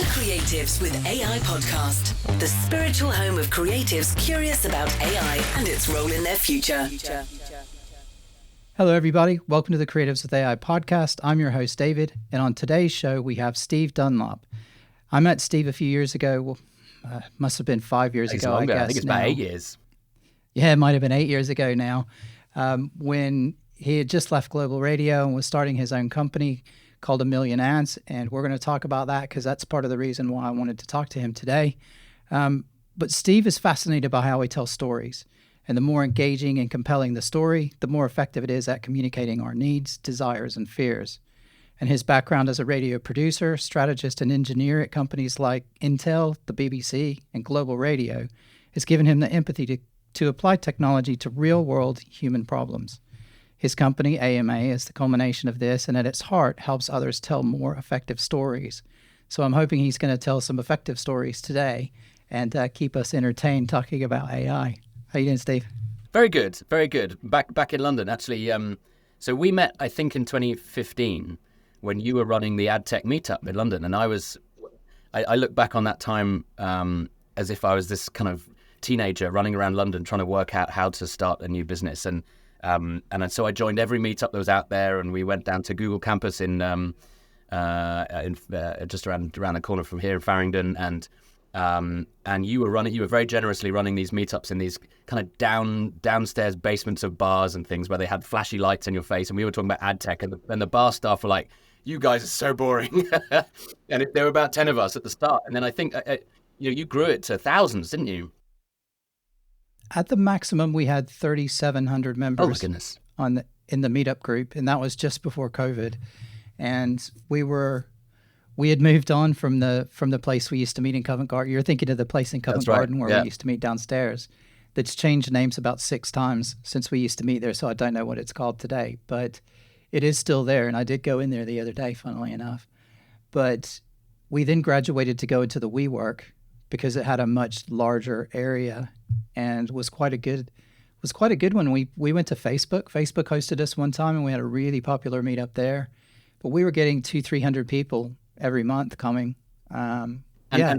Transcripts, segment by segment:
Creatives with AI podcast, the spiritual home of creatives curious about AI and its role in their future. Hello, everybody. Welcome to the Creatives with AI podcast. I'm your host, David, and on today's show, we have Steve Dunlop. I met Steve a few years ago. Must have been 5 years ago, longer. I guess. I think it's now. about 8 years. Yeah, it might have been 8 years ago now, when he had just left Global Radio and was starting his own company called A Million Ads, and we're going to talk about that because that's part of the reason why I wanted to talk to him today. But Steve is fascinated by how we tell stories, and the more engaging and compelling the story, the more effective it is at communicating our needs, desires, and fears. And his background as a radio producer, strategist, and engineer at companies like Intel, the BBC, and Global Radio has given him the empathy to apply technology to real-world human problems. His company, AMA, is the culmination of this, and at its heart, helps others tell more effective stories. So I'm hoping he's going to tell some effective stories today and keep us entertained talking about AI. How you doing, Steve? Very good, very good. Back in London, actually. So we met, I think, in 2015 when you were running the ad tech meetup in London, and I look back on that time as if I was this kind of teenager running around London trying to work out how to start a new business. And so I joined every meetup that was out there, and we went down to Google campus in just around the corner from here in Farringdon, and you were very generously running these meetups in these kind of downstairs basements of bars and things where they had flashy lights in your face, and we were talking about ad tech, and the bar staff were like, "You guys are so boring," and there were about 10 of us at the start, and then I think you grew it to thousands, didn't you? At the maximum, we had 3,700 members. Oh my goodness! In the meetup group, and that was just before COVID. And we had moved on from the place we used to meet in Covent Garden. You're thinking of the place in Covent Garden where we used to meet downstairs. That's changed names about 6 times since we used to meet there, so I don't know what it's called today, but it is still there. And I did go in there the other day, funnily enough. But we then graduated to go into the WeWork because it had a much larger area and was quite a good one. We went to Facebook. Facebook hosted us one time, and we had a really popular meetup there. But we were getting 200-300 people every month coming. And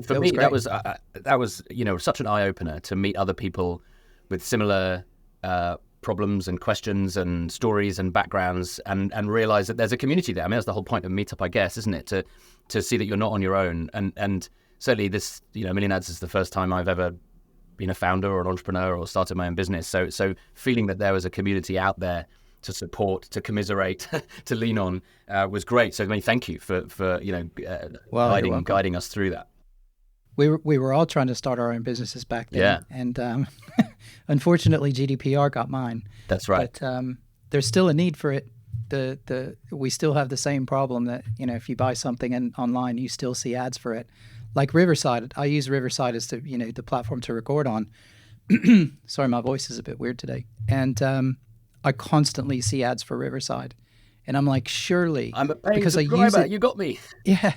for me, that was such an eye opener to meet other people with similar problems and questions and stories and backgrounds, and realize that there's a community there. I mean, that's the whole point of meetup, I guess, isn't it? To see that you're not on your own. And certainly this, Million Ads is the first time I've ever been a founder or an entrepreneur or started my own business. So feeling that there was a community out there to support, to commiserate, to lean on was great. So thank you for guiding us through that. We were all trying to start our own businesses back then. Yeah. And unfortunately, GDPR got mine. That's right. But there's still a need for it. We still have the same problem that, if you buy something online, you still see ads for it. Like Riverside, I use Riverside as the platform to record on. Sorry, my voice is a bit weird today. And I constantly see ads for Riverside, and I'm like, surely I'm a paying because subscriber. I use it. You got me. Yeah,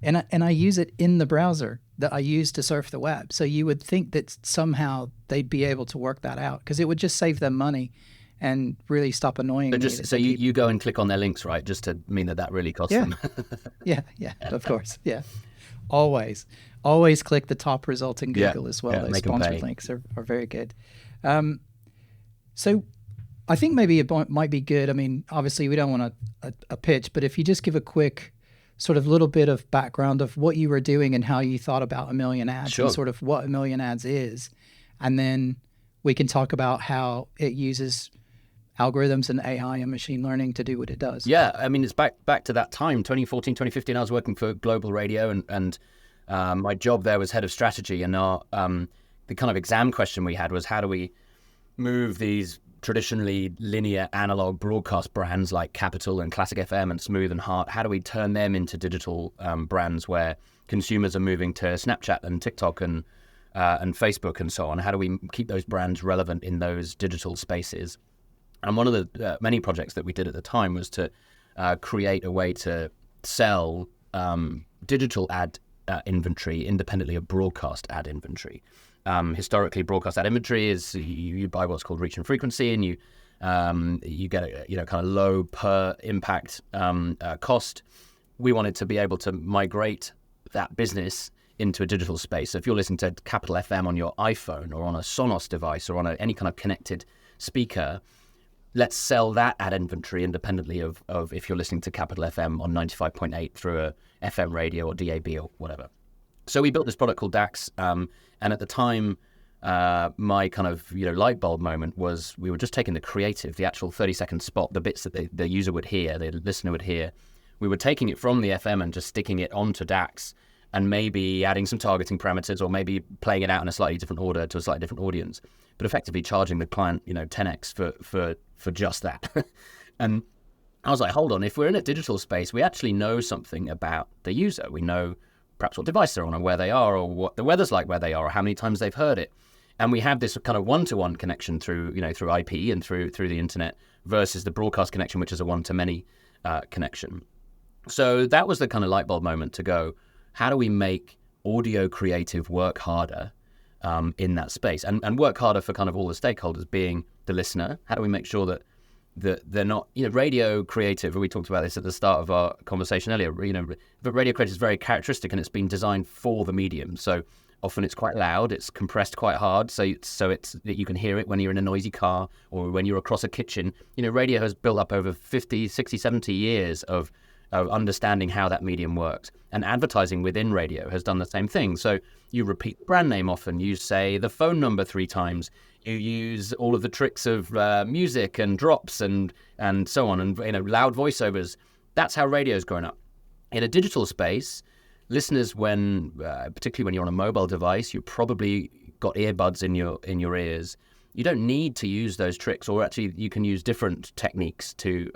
and I use it in the browser that I use to surf the web. So you would think that somehow they'd be able to work that out because it would just save them money and really stop annoying me. So you go and click on their links, right? Just to mean that really costs them. yeah, of course, yeah. Always click the top result in Google as well. Those sponsored links are very good. So I think maybe it might be good. I mean, obviously we don't want a pitch, but if you just give a quick sort of little bit of background of what you were doing and how you thought about A Million Ads and sort of what A Million Ads is, and then we can talk about how it uses algorithms and AI and machine learning to do what it does. Yeah, I mean, it's back to that time, 2014, 2015, I was working for Global Radio, and my job there was head of strategy, and the kind of exam question we had was, how do we move these traditionally linear analog broadcast brands like Capital and Classic FM and Smooth and Heart, how do we turn them into digital brands where consumers are moving to Snapchat and TikTok and Facebook and so on? How do we keep those brands relevant in those digital spaces? And one of the many projects that we did at the time was to create a way to sell digital ad inventory independently of broadcast ad inventory. Historically, broadcast ad inventory is you buy what's called reach and frequency, and you get a kind of low per impact cost. We wanted to be able to migrate that business into a digital space. So if you're listening to Capital FM on your iPhone or on a Sonos device or on any kind of connected speaker, let's sell that ad inventory independently of if you're listening to Capital FM on 95.8 through a FM radio or DAB or whatever. So we built this product called DAX, and at the time, my kind of light bulb moment was we were just taking the creative, the actual 30-second spot, the bits that the user would hear, the listener would hear. We were taking it from the FM and just sticking it onto DAX, and maybe adding some targeting parameters, or maybe playing it out in a slightly different order to a slightly different audience, but effectively charging the client 10x for just that. And I was like, hold on, if we're in a digital space, we actually know something about the user. We know perhaps what device they're on, or where they are, or what the weather's like where they are, or how many times they've heard it. And we have this kind of one-to-one connection through IP and through the internet versus the broadcast connection, which is a one-to-many connection. So that was the kind of light bulb moment to go, how do we make audio creative work harder in that space, and work harder for kind of all the stakeholders, being the listener? How do we make sure that they're not, radio creative, we talked about this at the start of our conversation earlier, but radio creative is very characteristic, and it's been designed for the medium. So often it's quite loud, it's compressed quite hard, so it's that you can hear it when you're in a noisy car or when you're across a kitchen. Radio has built up over 50, 60, 70 years of understanding how that medium works. And advertising within radio has done the same thing. So you repeat the brand name often, you say the phone number 3 times, you use all of the tricks of music and drops and so on, and loud voiceovers. That's how radio's grown up. In a digital space, listeners, particularly when you're on a mobile device, you probably got earbuds in your ears. You don't need to use those tricks, or actually you can use different techniques to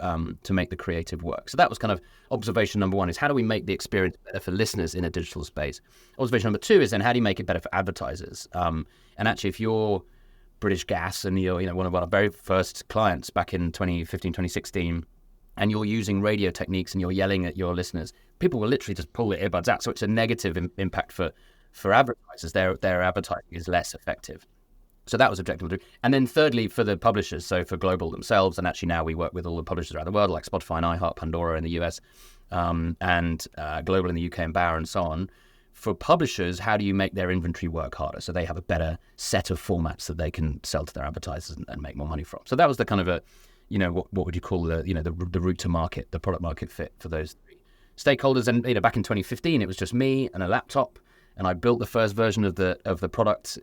make the creative work. So that was kind of observation number 1, is how do we make the experience better for listeners in a digital space? Observation number 2 is then how do you make it better for advertisers? And actually, if you're British Gas and you're one of our very first clients back in 2015, 2016, and you're using radio techniques and you're yelling at your listeners, people will literally just pull their earbuds out. So it's a negative impact for advertisers. Their advertising is less effective. So that was objective 2. And then thirdly, for the publishers, so for global themselves, and actually now we work with all the publishers around the world, like Spotify and iHeart, Pandora in the US, and global in the UK and Bauer and so on. For publishers, how do you make their inventory work harder so they have a better set of formats that they can sell to their advertisers and make more money from? So that was the kind of what would you call the route to market, the product market fit for those 3 stakeholders. And back in 2015, it was just me and a laptop. And I built the first version of the product,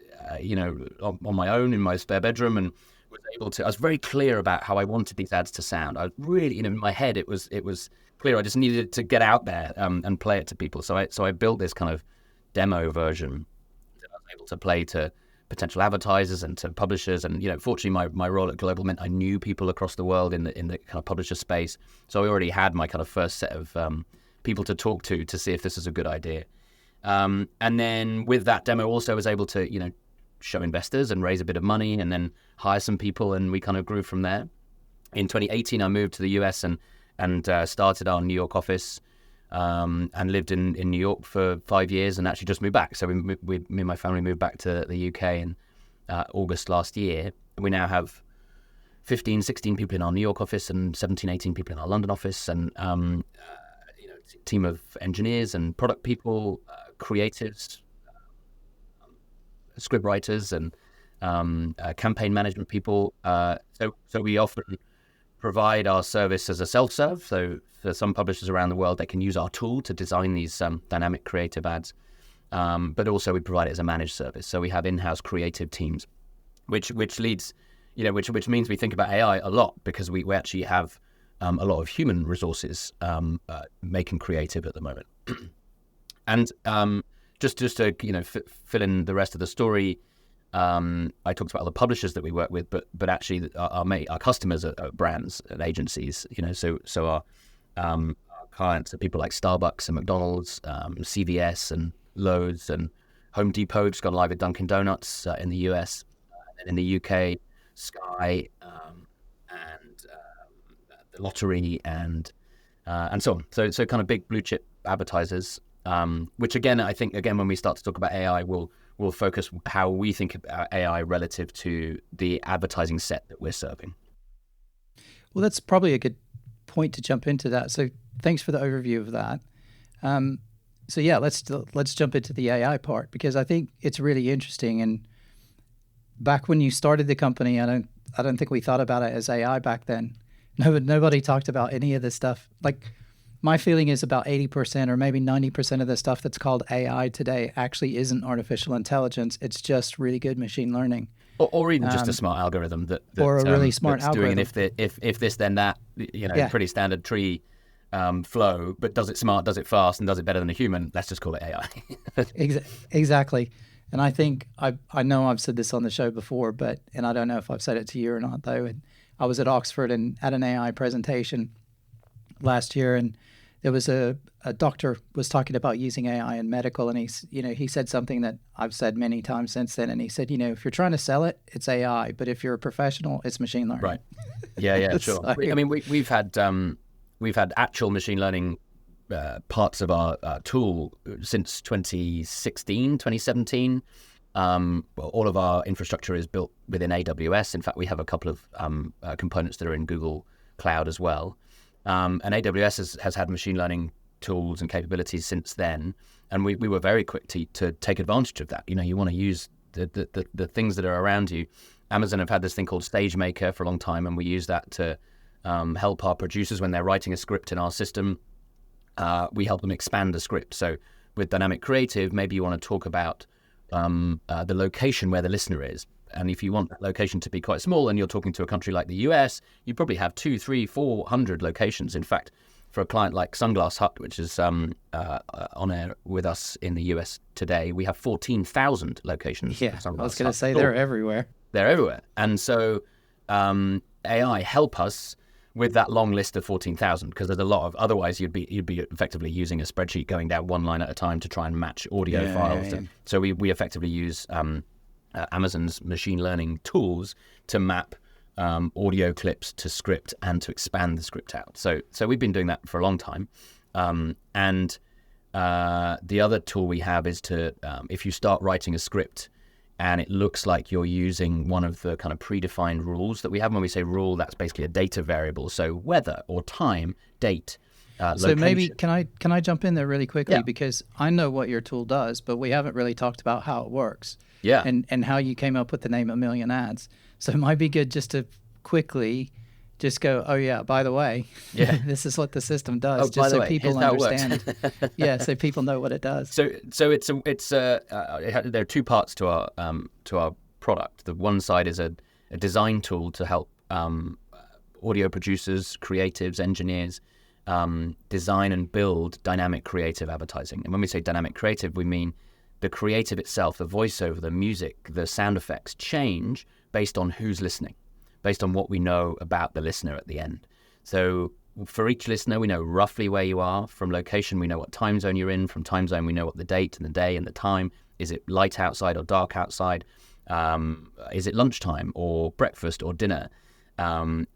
on my own in my spare bedroom, and was able to. I was very clear about how I wanted these ads to sound. I was really, in my head, it was clear. I just needed to get out there and play it to people. So I built this kind of demo version that I was able to play to potential advertisers and to publishers. And fortunately, my role at Global meant I knew people across the world in the kind of publisher space. So I already had my kind of first set of people to talk to see if this is a good idea. And then with that demo also I was able to, show investors and raise a bit of money and then hire some people, and we kind of grew from there. In 2018, I moved to the US and started our New York office, and lived in New York for 5 years and actually just moved back. So me and my family moved back to the UK in August last year. We now have 15, 16 people in our New York office and 17, 18 people in our London office, and team of engineers and product people, creatives, script writers, and campaign management people. So we often provide our service as a self-serve. So for some publishers around the world, they can use our tool to design these dynamic creative ads. But also we provide it as a managed service. So we have in-house creative teams, which leads, which means we think about AI a lot, because we actually have a lot of human resources making creative at the moment. And just to fill in the rest of the story, I talked about other publishers that we work with, but actually our customers are brands and agencies. So our clients are people like Starbucks and McDonald's, CVS and Lowe's and Home Depot. Just gone live with Dunkin' Donuts in the US, and in the UK, Sky, and the lottery, and so on. So kind of big blue chip advertisers, which again, I think when we start to talk about AI, we'll focus how we think about AI relative to the advertising set that we're serving. Well, that's probably a good point to jump into that. So thanks for the overview of that. So yeah, let's jump into the AI part, because I think it's really interesting. And back when you started the company, I don't think we thought about it as AI back then. Nobody talked about any of this stuff. Like, my feeling is about 80% or maybe 90% of the stuff that's called AI today actually isn't artificial intelligence. It's just really good machine learning. Or even just a smart algorithm that or a really smart that's algorithm. doing if this then that, pretty standard tree flow, but does it smart, does it fast, and does it better than a human. Let's just call it AI. Exactly. And I think I know I've said this on the show before, and I don't know if I've said it to you or not though. And I was at Oxford and at an AI presentation last year, and there was a doctor was talking about using AI in medical, and he said something that I've said many times since then. And he said, if you're trying to sell it, it's AI, but if you're a professional, it's machine learning. Right. Yeah, sure. So, we've had actual machine learning parts of our tool since 2016, 2017. All of our infrastructure is built within AWS. In fact, we have a couple of components that are in Google Cloud as well. And AWS has had machine learning tools and capabilities since then. And we were very quick to take advantage of that. You want to use the things that are around you. Amazon have had this thing called SageMaker for a long time, and we use that to help our producers when they're writing a script in our system. We help them expand the script. So with Dynamic Creative, maybe you want to talk about the location where the listener is. And if you want that location to be quite small and you're talking to a country like the US, you probably have 200, 300, 400 locations. In fact, for a client like Sunglass Hut, which is on air with us in the US today, we have 14,000 locations. Yeah, I was going to say they're everywhere. They're everywhere. And so AI help us with that long list of 14,000, because there's a lot of, otherwise you'd be effectively using a spreadsheet going down one line at a time to try and match audio files. Yeah. So we effectively use Amazon's machine learning tools to map audio clips to script and to expand the script out. So we've been doing that for a long time. And the other tool we have is to, if you start writing a script and it looks like you're using one of the kind of predefined rules that we have. When we say rule, that's basically a data variable. So weather or time, date, so location. Maybe can I jump in there really quickly? Yeah. Because I know what your tool does, but we haven't really talked about how it works. Yeah. And how you came up with the name A Million Ads. So it might be good just to quickly just go, oh yeah, by the way, this is what the system does, just so people understand. So people know what it does. So there are two parts to our product. The one side is a design tool to help audio producers, creatives, engineers design and build dynamic creative advertising. And when we say dynamic creative, we mean the creative itself, the voiceover, the music, the sound effects change based on who's listening, based on what we know about the listener at the end. So for each listener, we know roughly where you are. From location, we know what time zone you're in. From time zone, we know what the date and the day and the time. Is it light outside or dark outside? Is it lunchtime or breakfast or dinner?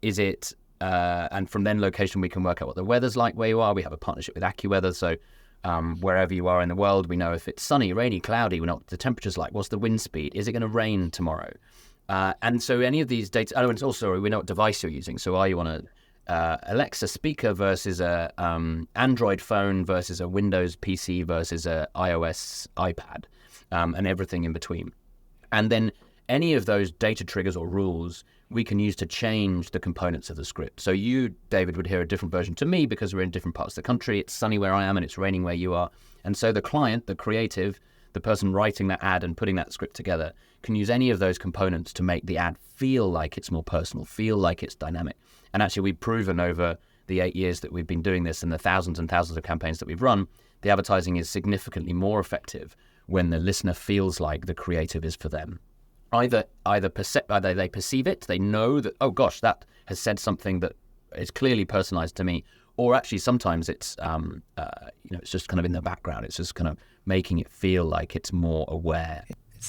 Is it... and from then location, we can work out what the weather's like where you are. We have a partnership with AccuWeather, so wherever you are in the world, we know if it's sunny, rainy, cloudy, we know what the temperature's like, what's the wind speed, is it going to rain tomorrow? And so any of these data, and also we know what device you're using. So are you on a Alexa speaker versus a Android phone versus a Windows PC versus a iOS iPad, and everything in between. And then any of those data triggers or rules we can use to change the components of the script. So you, David, would hear a different version to me because we're in different parts of the country. It's sunny where I am and it's raining where you are. And so the client, the creative, the person writing that ad and putting that script together can use any of those components to make the ad feel like it's more personal, feel like it's dynamic. And actually, we've proven over the 8 years that we've been doing this and the thousands and thousands of campaigns that we've run, the advertising is significantly more effective when the listener feels like the creative is for them. Either they perceive it, they know that, oh gosh, that has said something that is clearly personalized to me, or actually sometimes it's it's just kind of in the background. It's just kind of making it feel like it's more aware.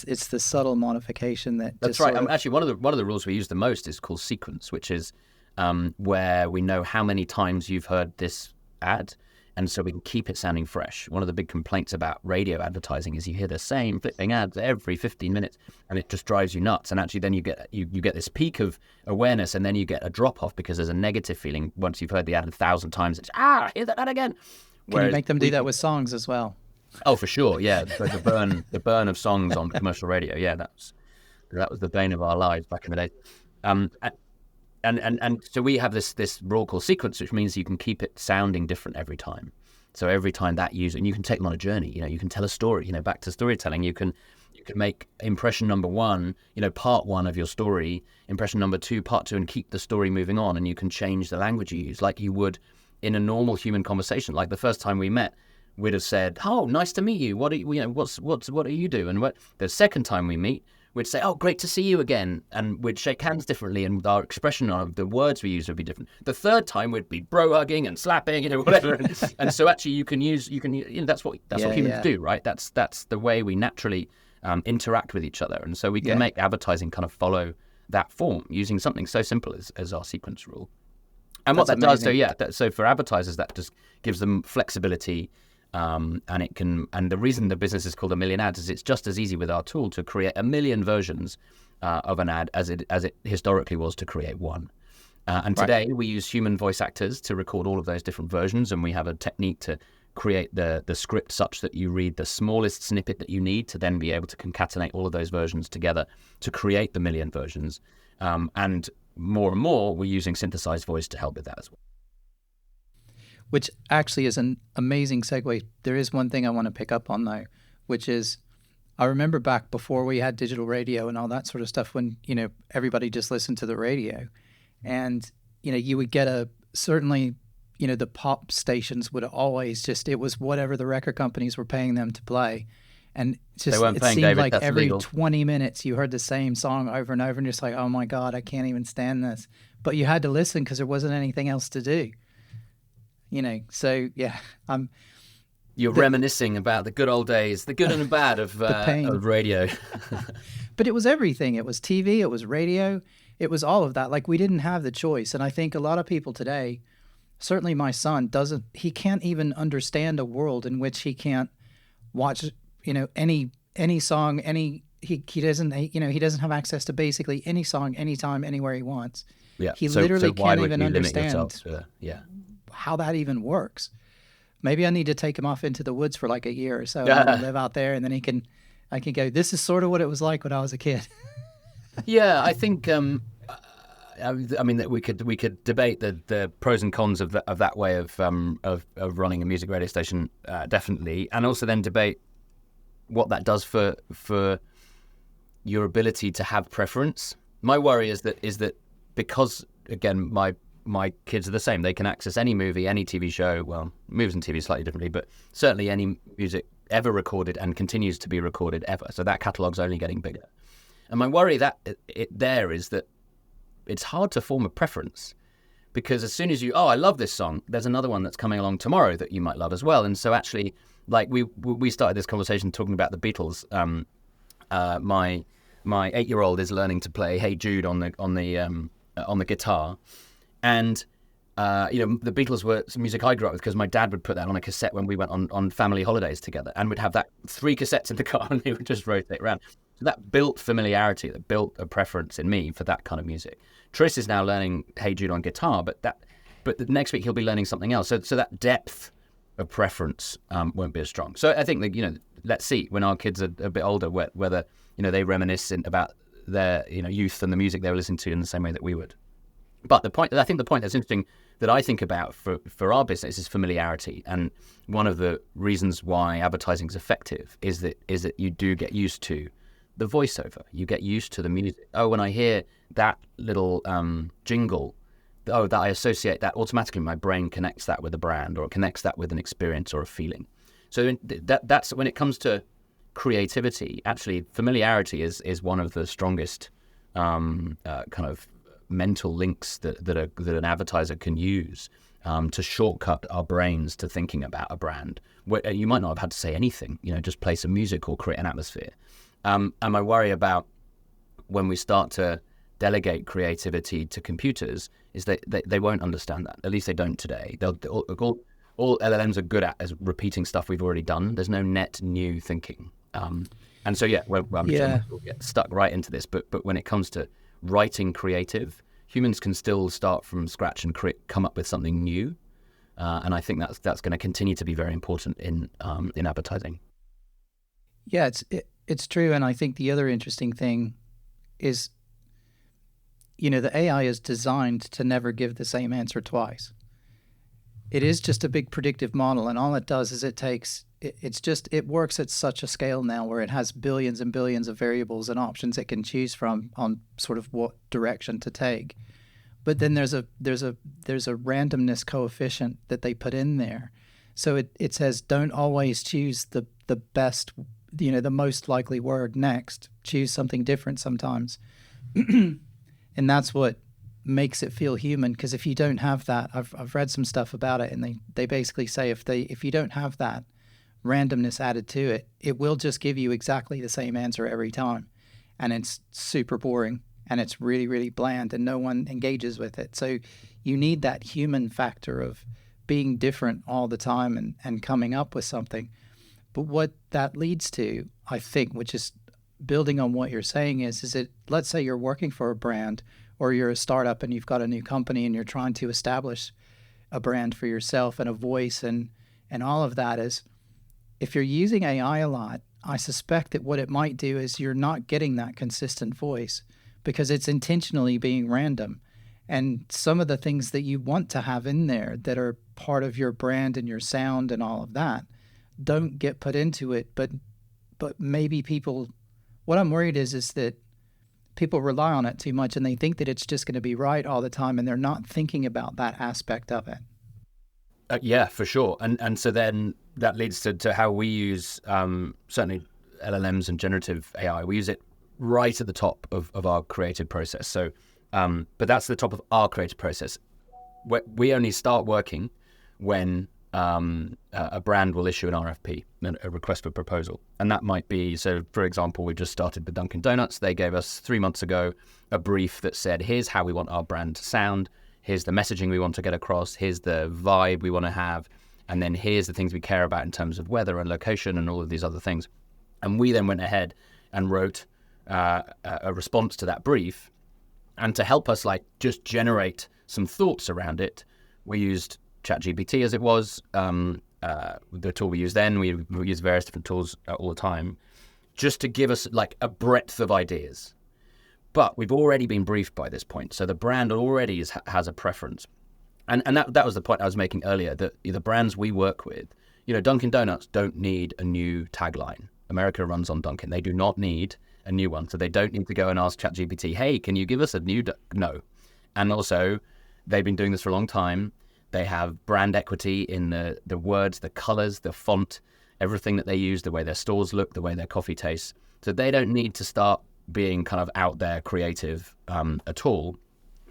It's the subtle modification that's right. Actually, one of the rules we use the most is called sequence, which is where we know how many times you've heard this ad. And so we can keep it sounding fresh. One of the big complaints about radio advertising is you hear the same flipping ads every 15 minutes, and it just drives you nuts. And actually, then you get this peak of awareness, and then you get a drop off because there's a negative feeling once you've heard the ad 1,000 times. It's hear that ad again. Can you make them do that with songs as well? Oh, for sure, yeah. So the burn of songs on commercial radio, yeah, that was the bane of our lives back in the day. Um, and so we have this rule called sequence, which means you can keep it sounding different every time. So every time that user, and you can take them on a journey. You can tell a story. Back to storytelling, you can make impression number one, part one of your story, impression number two, part two, and keep the story moving on. And you can change the language you use like you would in a normal human conversation. Like the first time we met, we'd have said, "Oh, nice to meet you. What do you do?" And the second time we meet, we'd say, "Oh, great to see you again," and we'd shake hands differently, and our expression of the words we use would be different. The third time we'd be bro hugging and slapping, whatever. And so actually, you can use that's what humans do, right? That's the way we naturally interact with each other, and so we can make advertising kind of follow that form using something so simple as our sequence rule. And what that does, so for advertisers, that just gives them flexibility. And the reason the business is called A Million Ads is it's just as easy with our tool to create 1 million versions of an ad as it historically was to create one. And today we use human voice actors to record all of those different versions, and we have a technique to create the script such that you read the smallest snippet that you need to then be able to concatenate all of those versions together to create the 1 million versions. And more, we're using synthesized voice to help with that as well. Which actually is an amazing segue. There is one thing I want to pick up on though, which is I remember back before we had digital radio and all that sort of stuff when, everybody just listened to the radio. And, you would get certainly, the pop stations would always it was whatever the record companies were paying them to play. And it seemed David, like every illegal. 20 minutes you heard the same song over and over and you're just like, oh my God, I can't even stand this. But you had to listen because there wasn't anything else to do. So yeah, you're reminiscing about the good old days, the good and the bad of radio. But it was everything. It was TV, it was radio, it was all of that. Like we didn't have the choice. And I think a lot of people today, certainly my son, he can't even understand a world in which he can't watch, any song, he doesn't have access to basically any song, anytime, anywhere he wants. Yeah. He literally can't even understand how that even works. Maybe I need to take him off into the woods for like a year or so and live out there, and then I can go, this is sort of what it was like when I was a kid. Yeah, I think that we could debate the pros and cons of that way of running a music radio station, definitely, and also then debate what that does for your ability to have preference. My worry is that because again my kids are the same. They can access any movie, any TV show. Well, movies and TV slightly differently, but certainly any music ever recorded and continues to be recorded ever. So that catalogue's only getting bigger. And my worry is that it's hard to form a preference because as soon as I love this song, there's another one that's coming along tomorrow that you might love as well. And so actually, like we started this conversation talking about the Beatles. My 8-year-old is learning to play "Hey Jude" on the guitar. And, the Beatles were some music I grew up with because my dad would put that on a cassette when we went on family holidays together, and we'd have that 3 cassettes in the car and they would just rotate around. So that built familiarity, that built a preference in me for that kind of music. Tris is now learning Hey Jude on guitar, but the next week he'll be learning something else. So that depth of preference won't be as strong. So I think that, let's see when our kids are a bit older whether, they reminisce about their, youth and the music they were listening to in the same way that we would. But the point that's interesting that I think about for our business is familiarity. And one of the reasons why advertising is effective is that you do get used to the voiceover. You get used to the music. Oh, when I hear that little jingle, that I associate that automatically. My brain connects that with a brand or connects that with an experience or a feeling. So that's when it comes to creativity. Actually, familiarity is one of the strongest kind of mental links that an advertiser can use to shortcut our brains to thinking about a brand. Where you might not have had to say anything, just play some music or create an atmosphere. And I worry about when we start to delegate creativity to computers is that they won't understand that. At least they don't today. All LLMs are good at is repeating stuff we've already done. There's no net new thinking. And so we'll get stuck right into this. But when it comes to writing creative, humans can still start from scratch and come up with something new. And I think that's going to continue to be very important in advertising. Yeah, it's true. And I think the other interesting thing is, the AI is designed to never give the same answer twice. It is just a big predictive model, and all it does is it works at such a scale now where it has billions and billions of variables and options it can choose from on sort of what direction to take. But then there's a randomness coefficient that they put in there. So it says don't always choose the best, the most likely word next. Choose something different sometimes. And that's what makes it feel human, because if you don't have that, I've read some stuff about it, and they basically say if you don't have that randomness added to it, it will just give you exactly the same answer every time, and it's super boring and it's really, really bland and no one engages with it. So you need that human factor of being different all the time and coming up with something. But what that leads to, I think, which is building on what you're saying, is it, let's say you're working for a brand or you're a startup and you've got a new company and you're trying to establish a brand for yourself and a voice and all of that. Is if you're using AI a lot, I suspect that what it might do is you're not getting that consistent voice because it's intentionally being random. And some of the things that you want to have in there that are part of your brand and your sound and all of that don't get put into it. But maybe people, what I'm worried is that people rely on it too much and they think that it's just going to be right all the time, and they're not thinking about that aspect of it. Yeah, for sure. And so then that leads to how we use certainly LLMs and generative AI. We use it right at the top of our creative process. So, but that's the top of our creative process. We only start working when a brand will issue an RFP, a request for proposal. And that might be, so for example, we just started with Dunkin' Donuts. They gave us 3 months ago a brief that said, here's how we want our brand to sound. Here's the messaging we want to get across. Here's the vibe we want to have. And then here's the things we care about in terms of weather and location and all of these other things. And we then went ahead and wrote a response to that brief. And to help us just generate some thoughts around it, we used ChatGPT as it was, the tool we used then. We use various different tools all the time, just to give us a breadth of ideas. But we've already been briefed by this point, so the brand already has a preference, and that was the point I was making earlier. That the brands we work with, Dunkin' Donuts don't need a new tagline. America runs on Dunkin'. They do not need a new one, so they don't need to go and ask ChatGPT, "Hey, can you give us a new?" No, and also they've been doing this for a long time. They have brand equity in the words, the colors, the font, everything that they use, the way their stores look, the way their coffee tastes. So they don't need to start being kind of out there creative at all.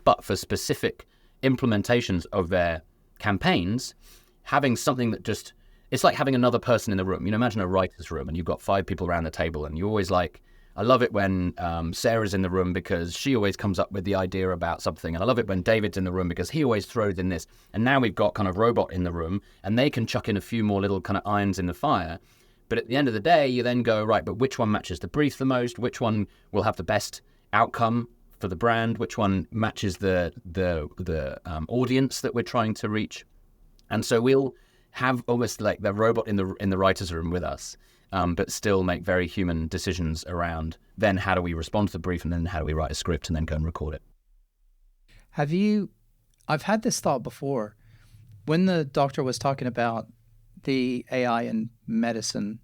But for specific implementations of their campaigns, having something that just, it's like having another person in the room. Imagine a writer's room and you've got 5 people around the table and you always I love it when Sarah's in the room because she always comes up with the idea about something. And I love it when David's in the room because he always throws in this. And now we've got kind of robot in the room and they can chuck in a few more little kind of irons in the fire. But at the end of the day, you then go, right, but which one matches the brief the most? Which one will have the best outcome for the brand? Which one matches the audience that we're trying to reach? And so we'll have almost like the robot in the writer's room with us. But still make very human decisions around then how do we respond to the brief and then how do we write a script and then go and record it. I've had this thought before. When the doctor was talking about the AI in medicine,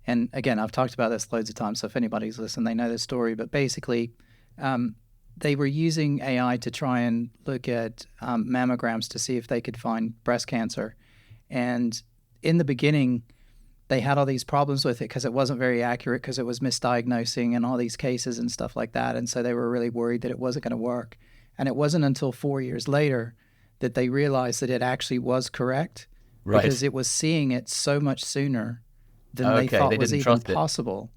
and again, I've talked about this loads of times, so if anybody's listened, they know this story, but basically they were using AI to try and look at mammograms to see if they could find breast cancer. And in the beginning, they had all these problems with it because it wasn't very accurate, because it was misdiagnosing and all these cases and stuff like that. And so they were really worried that it wasn't going to work. And it wasn't until 4 years later that they realized that it actually was correct, right, because it was seeing it so much sooner than they thought was even possible,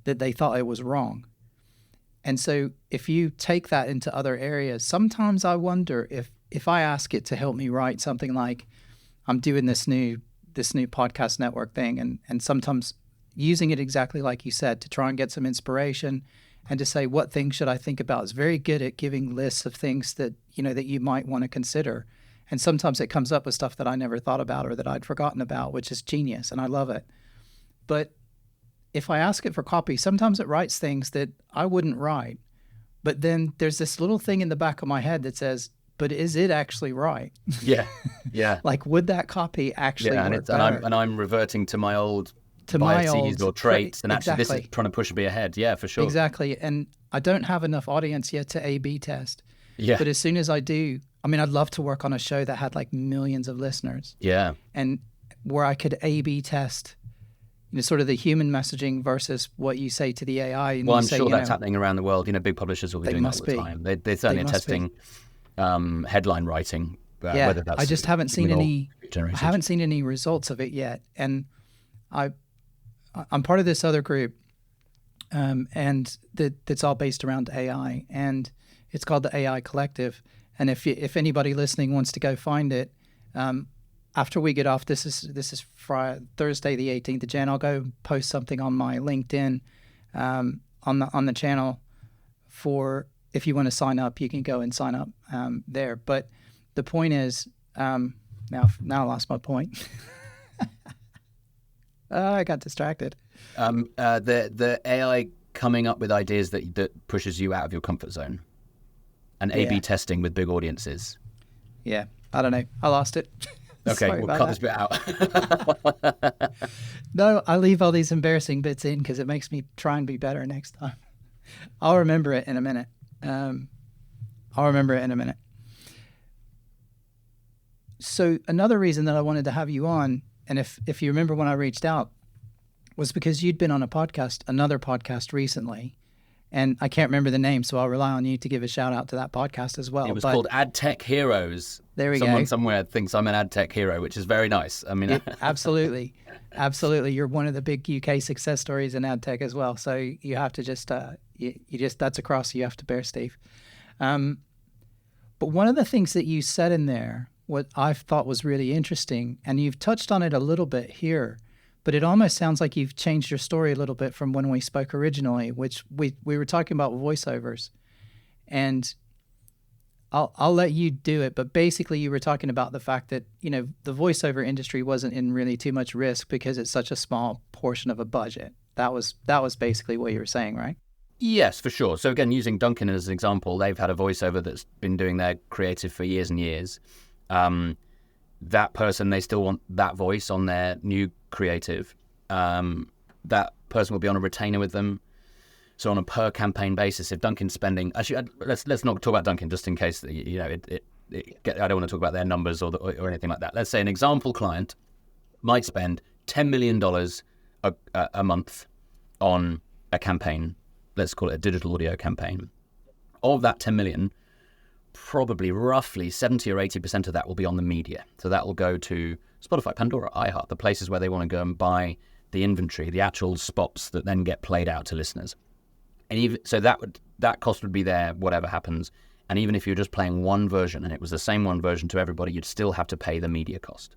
that they thought it was wrong. And so if you take that into other areas, sometimes I wonder if I ask it to help me write something like, I'm doing this new podcast network thing, and sometimes using it exactly like you said to try and get some inspiration and to say, what things should I think about? It's very good at giving lists of things that you might want to consider. And sometimes it comes up with stuff that I never thought about or that I'd forgotten about, which is genius, and I love it. But if I ask it for copy, sometimes it writes things that I wouldn't write. But then there's this little thing in the back of my head that says, but is it actually right? Yeah. Yeah. Like, would that copy actually work better? And I'm reverting to my old biases or traits, and actually this is trying to push me ahead. Yeah, for sure. Exactly. And I don't have enough audience yet to A/B test. Yeah. But as soon as I do, I mean, I'd love to work on a show that had like millions of listeners. Yeah. And where I could A/B test, sort of the human messaging versus what you say to the AI. And well, I'm sure that's happening around the world. Big publishers will be doing that all the time. They're certainly testing headline writing. Whether that's I just haven't seen any. I haven't seen any results of it yet, and I'm part of this other group, and that's all based around AI, and it's called the AI Collective. And if anybody listening wants to go find it, after we get off, this is Friday, Thursday the 18th of Jan. I'll go post something on my LinkedIn, on the channel for. If you want to sign up, you can go and sign up there. But the point is, now I lost my point. I got distracted. The AI coming up with ideas that pushes you out of your comfort zone, and A/B testing with big audiences. Yeah, I don't know. I lost it. Okay, we'll cut this bit out. No, I leave all these embarrassing bits in because it makes me try and be better next time. I'll remember it in a minute. So another reason that I wanted to have you on, and if you remember when I reached out, was because you'd been on another podcast recently, and I can't remember the name, so I'll rely on you to give a shout out to that podcast as well. It was called Ad Tech Heroes. There we go. Someone somewhere thinks I'm an ad tech hero, which is very nice. I mean, absolutely. You're one of the big UK success stories in ad tech as well. So you have to just, that's a cross you have to bear, Steve. But one of the things that you said in there, what I thought was really interesting, and you've touched on it a little bit here, but it almost sounds like you've changed your story a little bit from when we spoke originally, which we were talking about voiceovers. And I'll let you do it, but basically you were talking about the fact that, the voiceover industry wasn't in really too much risk because it's such a small portion of a budget. That was basically what you were saying, right? Yes, for sure. So again, using Dunkin' as an example, they've had a voiceover that's been doing their creative for years and years. That person, they still want that voice on their new creative. That person will be on a retainer with them. So on a per campaign basis, if Dunkin's spending, actually, let's not talk about Dunkin' just in case I don't want to talk about their numbers or anything like that. Let's say an example client might spend $10 million a month on a campaign. Let's call it a digital audio campaign. Of that 10 million, probably roughly 70 or 80% of that will be on the media. So that will go to Spotify, Pandora, iHeart, the places where they want to go and buy the inventory, the actual spots that then get played out to listeners. And even so, that cost would be there, whatever happens. And even if you're just playing one version and it was the same one version to everybody, you'd still have to pay the media cost.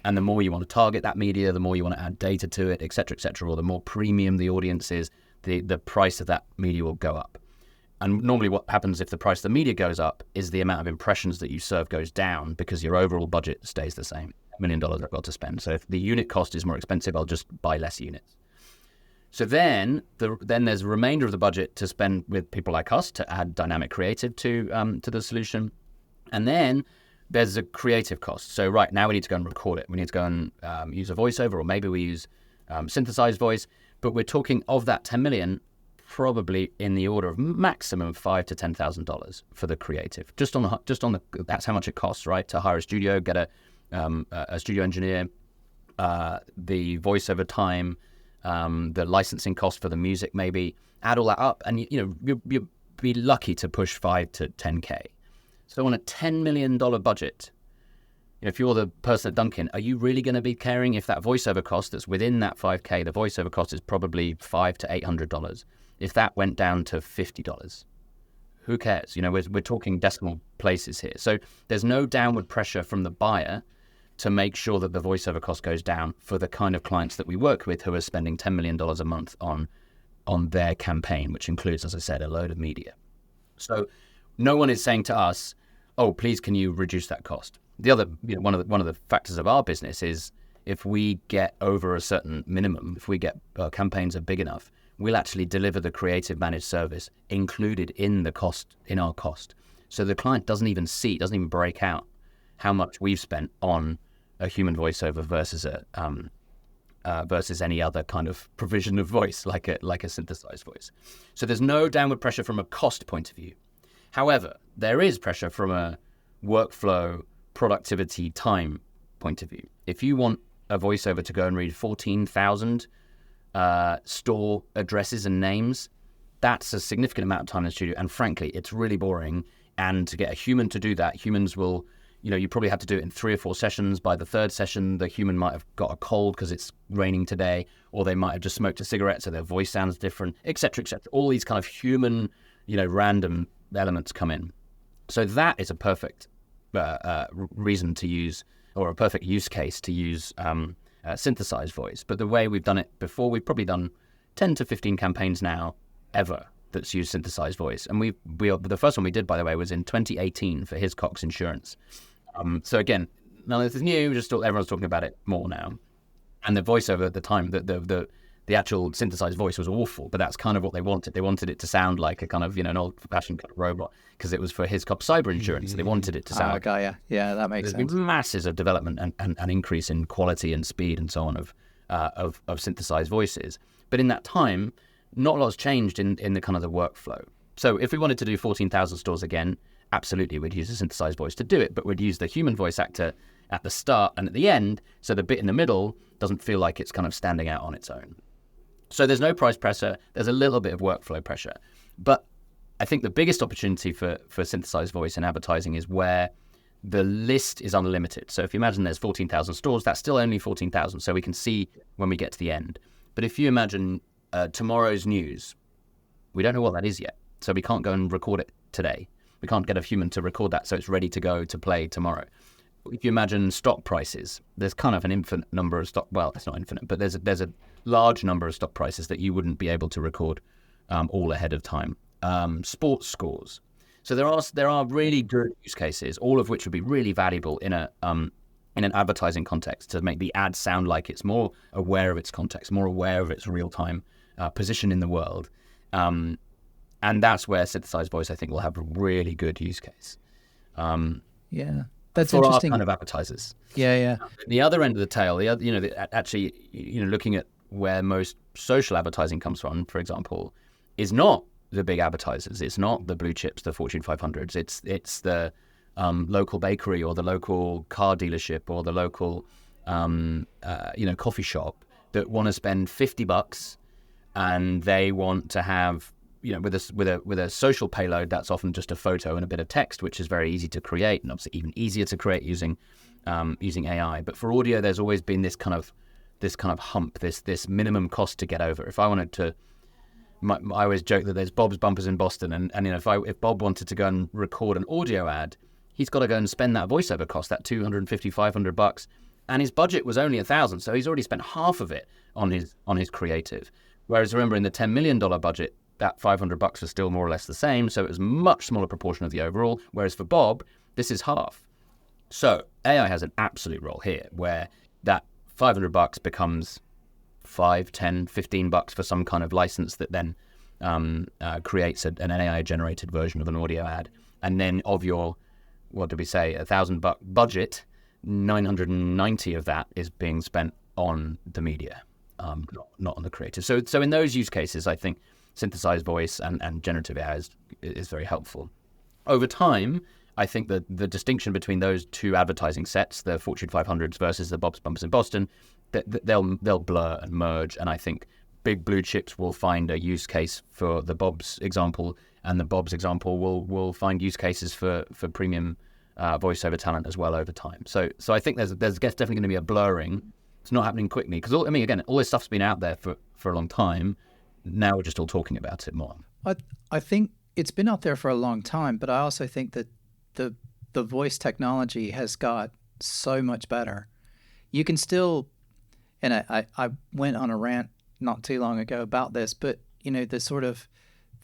And the more you want to target that media, the more you want to add data to it, et cetera, or the more premium the audience is, the price of that media will go up. And normally what happens if the price of the media goes up is the amount of impressions that you serve goes down because your overall budget stays the same. $1 million I've got to spend. So if the unit cost is more expensive, I'll just buy less units. So then there's a remainder of the budget to spend with people like us to add dynamic creative to the solution. And then there's a creative cost. So right now we need to go and record it. We need to go and use a voiceover, or maybe we use synthesized voice. But we're talking of that 10 million, probably in the order of maximum $5,000 to $10,000 for the creative. Just on the that's how much it costs, right? To hire a studio, get a studio engineer, the voiceover time, the licensing cost for the music, maybe add all that up, and you'll be lucky to push 5 to 10K. So on a $10 million budget, if you're the person at Dunkin', are you really going to be caring if that voiceover cost that's within that 5K, the voiceover cost is probably $500 to $800. If that went down to $50, who cares? We're talking decimal places here. So there's no downward pressure from the buyer to make sure that the voiceover cost goes down for the kind of clients that we work with who are spending $10 million a month on their campaign, which includes, as I said, a load of media. So no one is saying to us, oh, please, can you reduce that cost? The other, one of the factors of our business is if we get over a certain minimum, if we get campaigns are big enough, we'll actually deliver the creative managed service included in the cost, in our cost. So the client doesn't even break out how much we've spent on a human voiceover versus versus any other kind of provision of voice, like a synthesized voice. So there's no downward pressure from a cost point of view. However, there is pressure from a workflow, productivity, time point of view. If you want a voiceover to go and read 14,000 store addresses and names, that's a significant amount of time in the studio. And frankly, it's really boring. And to get a human to do that, humans will, you probably have to do it in 3 or 4 sessions. By the 3rd session, the human might have got a cold because it's raining today, or they might have just smoked a cigarette, so their voice sounds different, et cetera, et cetera. All these kind of human, random elements come in. So that is a perfect reason to use, or a perfect use case to use synthesized voice. But the way we've done it before, we've probably done 10 to 15 campaigns now ever that's used synthesized voice. And the first one we did, by the way, was in 2018 for Hiscox Insurance. So again, none of this is new, everyone's talking about it more now. And the voiceover at the time, the actual synthesized voice was awful, but that's kind of what they wanted. They wanted it to sound like a kind of, an old-fashioned kind of robot, because it was for Hiscox cyber insurance. They wanted it to sound like... Yeah, that makes sense. There's been masses of development and an increase in quality and speed and so on of synthesized voices. But in that time, not a lot's changed in the kind of the workflow. So if we wanted to do 14,000 stores again, absolutely, we'd use a synthesized voice to do it, but we'd use the human voice actor at the start and at the end, so the bit in the middle doesn't feel like it's kind of standing out on its own. So there's no price pressure, there's a little bit of workflow pressure. But I think the biggest opportunity for synthesized voice in advertising is where the list is unlimited. So if you imagine there's 14,000 stores, that's still only 14,000, so we can see when we get to the end. But if you imagine tomorrow's news, we don't know what that is yet, so we can't go and record it today. We can't get a human to record that so it's ready to go to play tomorrow. If you imagine stock prices, there's kind of an infinite number of stock. Well, it's not infinite, but there's a large number of stock prices that you wouldn't be able to record all ahead of time. Sports scores. So there are really good use cases, all of which would be really valuable in an advertising context to make the ad sound like it's more aware of its context, more aware of its real time position in the world. And that's where synthesized voice, I think, will have a really good use case. Yeah, that's for interesting. Our kind of advertisers. Yeah. The other end of the tail, looking at where most social advertising comes from, for example, is not the big advertisers. It's not the blue chips, the Fortune 500s. It's the local bakery or the local car dealership or the local coffee shop that want to spend $50 and they want to have, with a social payload, that's often just a photo and a bit of text, which is very easy to create and obviously even easier to create using AI. But for audio, there's always been this kind of hump, this minimum cost to get over. If I wanted to, I always joke that there's Bob's Bumpers in Boston, and if Bob wanted to go and record an audio ad, he's got to go and spend that voiceover cost, that $250, $500, and his budget was only $1,000, so he's already spent half of it on his creative. Whereas remember, in the $10 million budget, that $500 was still more or less the same, so it was a much smaller proportion of the overall. Whereas for Bob, this is half. So AI has an absolute role here, where that $500 becomes $5, $10, $15 for some kind of license that then creates an AI-generated version of an audio ad. And then of your, what did we say, $1,000 budget, 990 of that is being spent on the media, not on the creative. So in those use cases, I think synthesized voice and generative AI is very helpful. Over time, I think that the distinction between those two advertising sets, the Fortune 500s versus the Bob's Bumpers in Boston, they'll blur and merge. And I think big blue chips will find a use case for the Bob's example, and the Bob's example will find use cases for premium voiceover talent as well over time. So I think there's definitely going to be a blurring. It's not happening quickly because all this stuff's been out there for a long time. Now we're just all talking about it more. I think it's been out there for a long time, but I also think that the voice technology has got so much better. You can still, and I went on a rant not too long ago about this, but the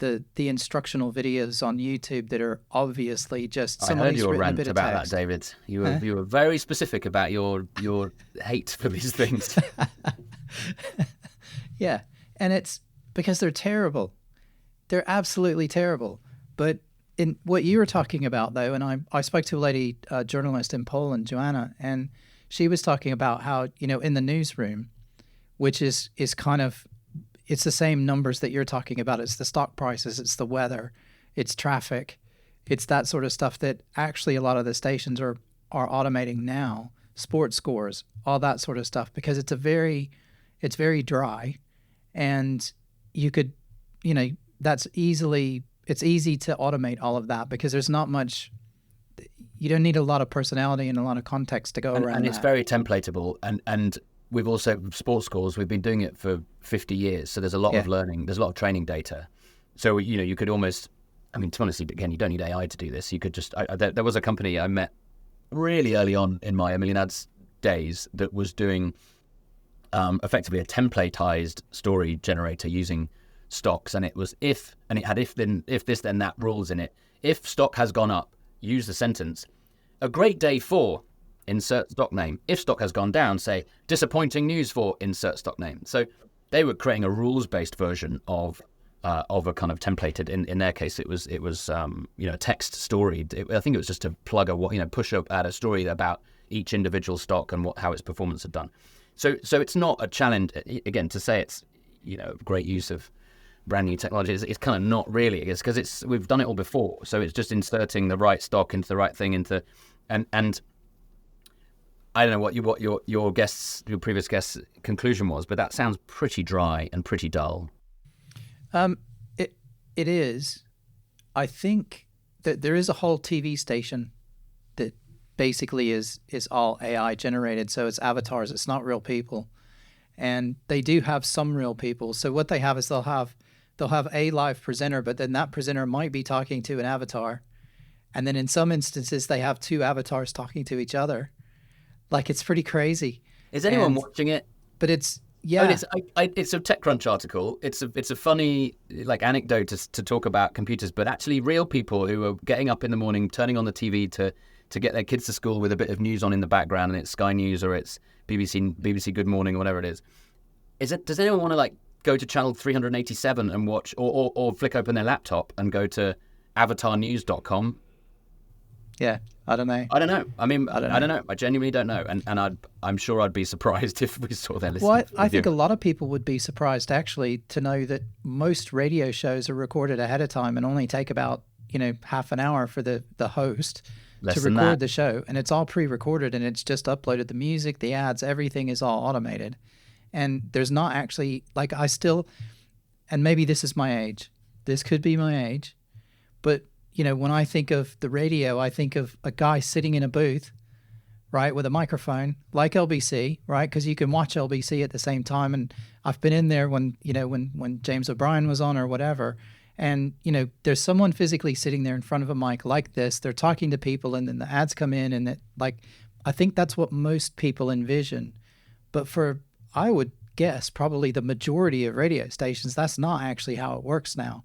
the instructional videos on YouTube that are obviously just I somebody's heard your written a rant bit of about text. that, David. You were very specific about your hate for these things. Yeah, and it's because they're terrible. They're absolutely terrible. But in what you were talking about, though, and I spoke to a lady, journalist in Poland, Joanna, and she was talking about how, in the newsroom, which is kind of, it's the same numbers that you're talking about. It's the stock prices, it's the weather, it's traffic, it's that sort of stuff that actually a lot of the stations are automating now. Sports scores, all that sort of stuff, because it's very dry, and you could, it's easy to automate all of that because there's not much. You don't need a lot of personality and a lot of context to go around. And it's very templatable, and we've also sports scores. We've been doing it for 50 years, so there's a lot of learning. There's a lot of training data. So you could almost, to be honest, again, you don't need AI to do this. You could just. There was a company I met really early on in my Million Ads days that was doing effectively a templatized story generator using stocks, and it was if this then that rules in it. If stock has gone up, use the sentence, a great day for insert stock name. If stock has gone down, say disappointing news for insert stock name. So they were creating a rules-based version of a kind of templated. In their case, it was a text story. I think it was just to plug push up at a story about each individual stock and how its performance had done. So it's not a challenge again to say it's great use of brand new technology. It's kind of not really. It's because we've done it all before. So it's just inserting the right stock into the right thing and I don't know what your previous guest's conclusion was, but that sounds pretty dry and pretty dull. It is. I think that there is a whole TV station that basically is all AI generated. So it's avatars. It's not real people, and they do have some real people. So what they have is they'll have a live presenter, but then that presenter might be talking to an avatar, and then in some instances they have two avatars talking to each other. Like, it's pretty crazy. Is anyone watching it? But it's it's a TechCrunch article. It's a funny anecdote to talk about computers, but actually real people who are getting up in the morning, turning on the TV to get their kids to school with a bit of news on in the background, and it's Sky News or it's BBC Good Morning or whatever it is. Does anyone want to go to channel 387 and watch, or flick open their laptop and go to avatarnews.com? Yeah, I don't know. I don't know. I don't know. I genuinely don't know. And I'm sure I'd be surprised if we saw their listening. Well, I think a lot of people would be surprised, actually, to know that most radio shows are recorded ahead of time and only take about, half an hour for the host to record the show. And it's all pre-recorded, and it's just uploaded. The music, the ads, everything is all automated. And there's not actually, and maybe this is my age. This could be my age. But when I think of the radio, I think of a guy sitting in a booth, right, with a microphone, like LBC, right, because you can watch LBC at the same time. And I've been in there when James O'Brien was on or whatever, and there's someone physically sitting there in front of a mic like this. They're talking to people, and then the ads come in, and I think that's what most people envision. But I would guess probably the majority of radio stations, that's not actually how it works now.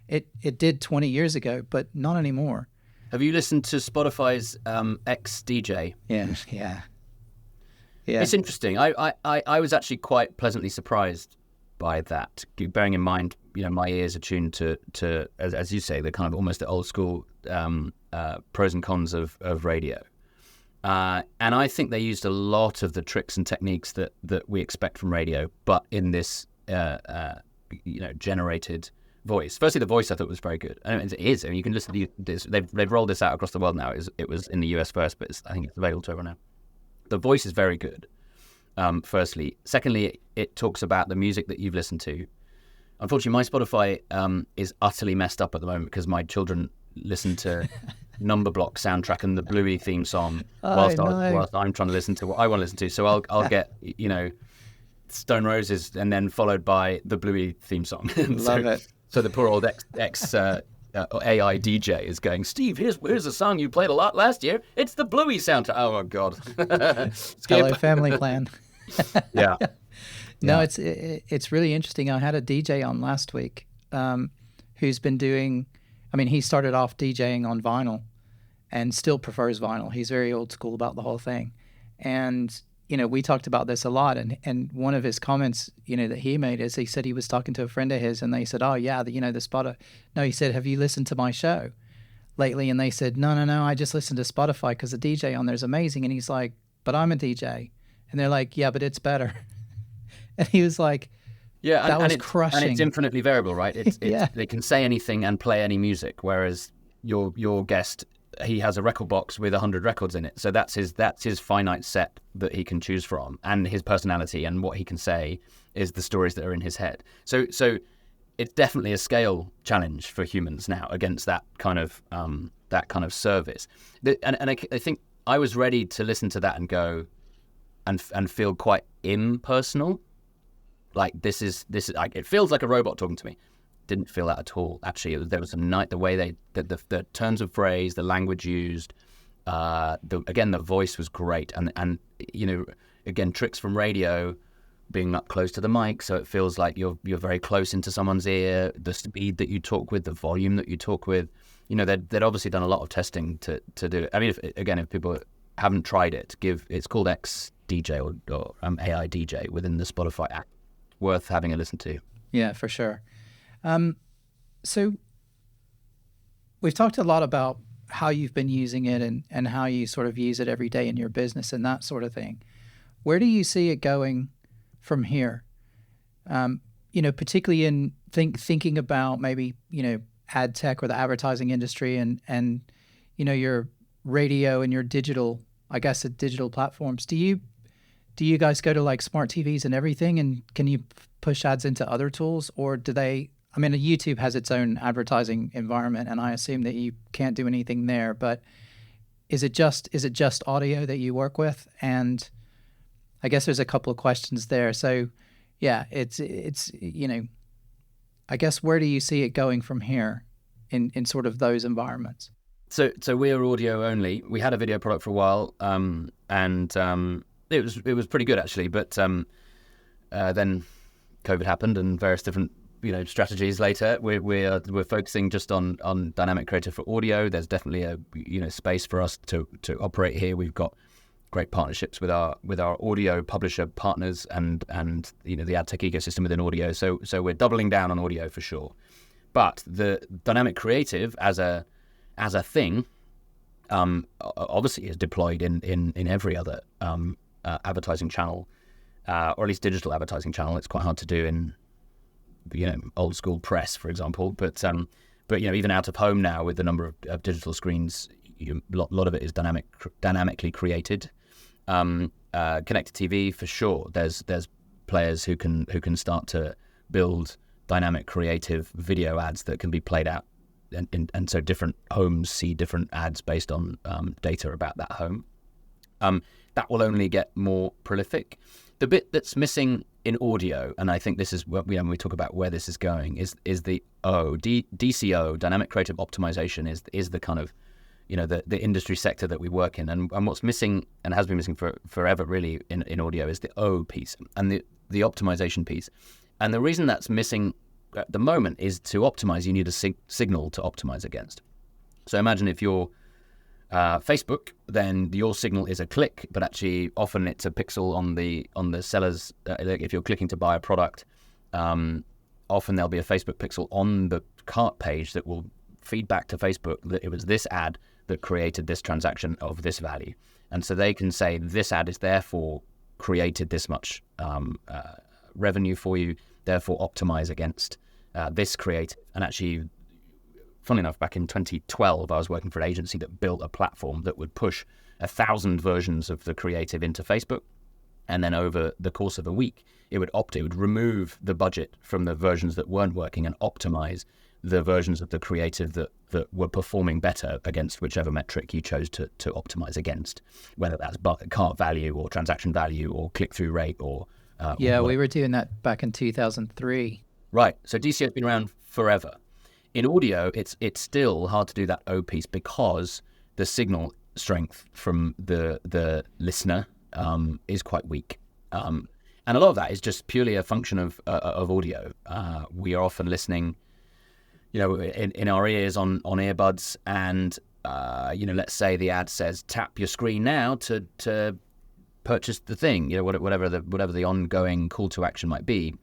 It did 20 years ago, but not anymore. Have you listened to Spotify's XDJ? Yeah. It's interesting. I was actually quite pleasantly surprised by that, bearing in mind, my ears are tuned to as you say, the kind of almost the old school pros and cons of radio. And I think they used a lot of the tricks and techniques that we expect from radio, but in this generated voice. Firstly, the voice I thought was very good. It is. You can listen to this. They've rolled this out across the world now. It was in the US first, but I think it's available to everyone now. The voice is very good. Firstly, secondly, it talks about the music that you've listened to. Unfortunately, my Spotify is utterly messed up at the moment because my children listen to Number Block soundtrack and the Bluey theme song whilst I'm trying to listen to what I want to listen to. So I'll get Stone Roses and then followed by the Bluey theme song. Love it. So the poor old ex AI DJ is going, Steve, here's a song you played a lot last year. It's the Bluey soundtrack. Oh, my God. Hello, Family Plan. Yeah. No, it's really interesting. I had a DJ on last week who who's been doing, I mean, he started off DJing on vinyl and still prefers vinyl. He's very old school about the whole thing. And, we talked about this a lot. And one of his comments, that he made is he said he was talking to a friend of his and they said, oh, yeah, the Spotify. No, he said, have you listened to my show lately? And they said, no, I just listened to Spotify because the DJ on there is amazing. And he's like, but I'm a DJ. And they're like, yeah, but it's better. And he was like, yeah, that was crushing. And it's infinitely variable, right? Yeah. They can say anything and play any music, whereas your guest, he has a record box with 100 records in it. So that's his finite set that he can choose from, and his personality and what he can say is the stories that are in his head. So it's definitely a challenge for humans now against that kind of service. And I think I was ready to listen to that and go and feel quite impersonal. Like this is like, it feels like a robot talking to me. Didn't feel that at all. Actually, there was the way the turns of phrase, the language used, the voice was great, and again, tricks from radio, being up close to the mic, so it feels like you're very close into someone's ear. The speed that you talk with, the volume that you talk with, they'd obviously done a lot of testing to do it. I mean, if people haven't tried it, it's called XDJ or AI DJ within the Spotify app. Worth having a listen to. Yeah, for sure. So we've talked a lot about how you've been using it and how you sort of use it every day in your business and that sort of thing. Where do you see it going from here? Particularly in thinking about maybe, ad tech or the advertising industry and your radio and your digital, I guess, the digital platforms. Do you guys go to like smart TVs and everything, and can you push ads into other tools, or do they? I mean, YouTube has its own advertising environment, and I assume that you can't do anything there. But is it just audio that you work with? And I guess there's a couple of questions there. So, yeah, it's I guess where do you see it going from here in sort of those environments? So we're audio only. We had a video product for a while, and it was pretty good actually. But then COVID happened, and various different strategies later. We're focusing just on dynamic creative for audio. There's definitely a space for us to operate here. We've got great partnerships with our audio publisher partners and the ad tech ecosystem within audio. So we're doubling down on audio for sure. But the dynamic creative as a thing obviously is deployed in every other advertising channel, or at least digital advertising channel. It's quite hard to do in old school press, for example. But even out of home now, with the number of digital screens, a lot of it is dynamically created. Connected TV for sure. There's players who can start to build dynamic creative video ads that can be played out, and so different homes see different ads based on data about that home. That will only get more prolific. The bit that's missing in audio, and I think this is when we talk about where this is going, is the DCO, dynamic creative optimization, is the kind of the industry sector that we work in, and what's missing and has been missing for forever really in audio is the O piece and the optimization piece. And the reason that's missing at the moment is to optimize, you need a signal to optimize against. So imagine if you're Facebook, then your signal is a click, but actually often it's a pixel on the seller's. If you're clicking to buy a product, often there'll be a Facebook pixel on the cart page that will feed back to Facebook that it was this ad that created this transaction of this value, and so they can say this ad is therefore created this much revenue for you, therefore optimize against this creative. And actually, funnily enough, back in 2012, I was working for an agency that built a platform that would push 1,000 versions of the creative into Facebook. And then over the course of a week, it would remove the budget from the versions that weren't working and optimize the versions of the creative that were performing better against whichever metric you chose to optimize against, whether that's cart value or transaction value or click-through rate or... we were doing that back in 2003. Right. So DCO has been around forever. In audio, it's still hard to do that O piece because the signal strength from the listener is quite weak, and a lot of that is just purely a function of audio. We are often listening in our ears on earbuds, and let's say the ad says tap your screen now to purchase the thing, whatever the ongoing call to action might be.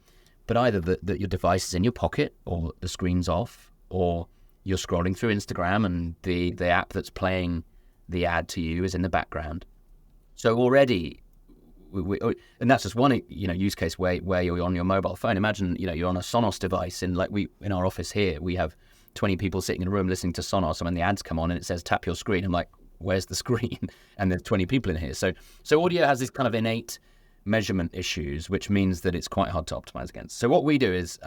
But either that your device is in your pocket, or the screen's off, or you're scrolling through Instagram and the app that's playing the ad to you is in the background. So already, and that's just one use case where you're on your mobile phone. Imagine you're on a Sonos device, in our office here we have 20 people sitting in a room listening to Sonos, and when the ads come on and it says tap your screen, I'm like, where's the screen? And there's 20 people in here. So audio has this kind of innate measurement issues, which means that it's quite hard to optimize against. So what we do is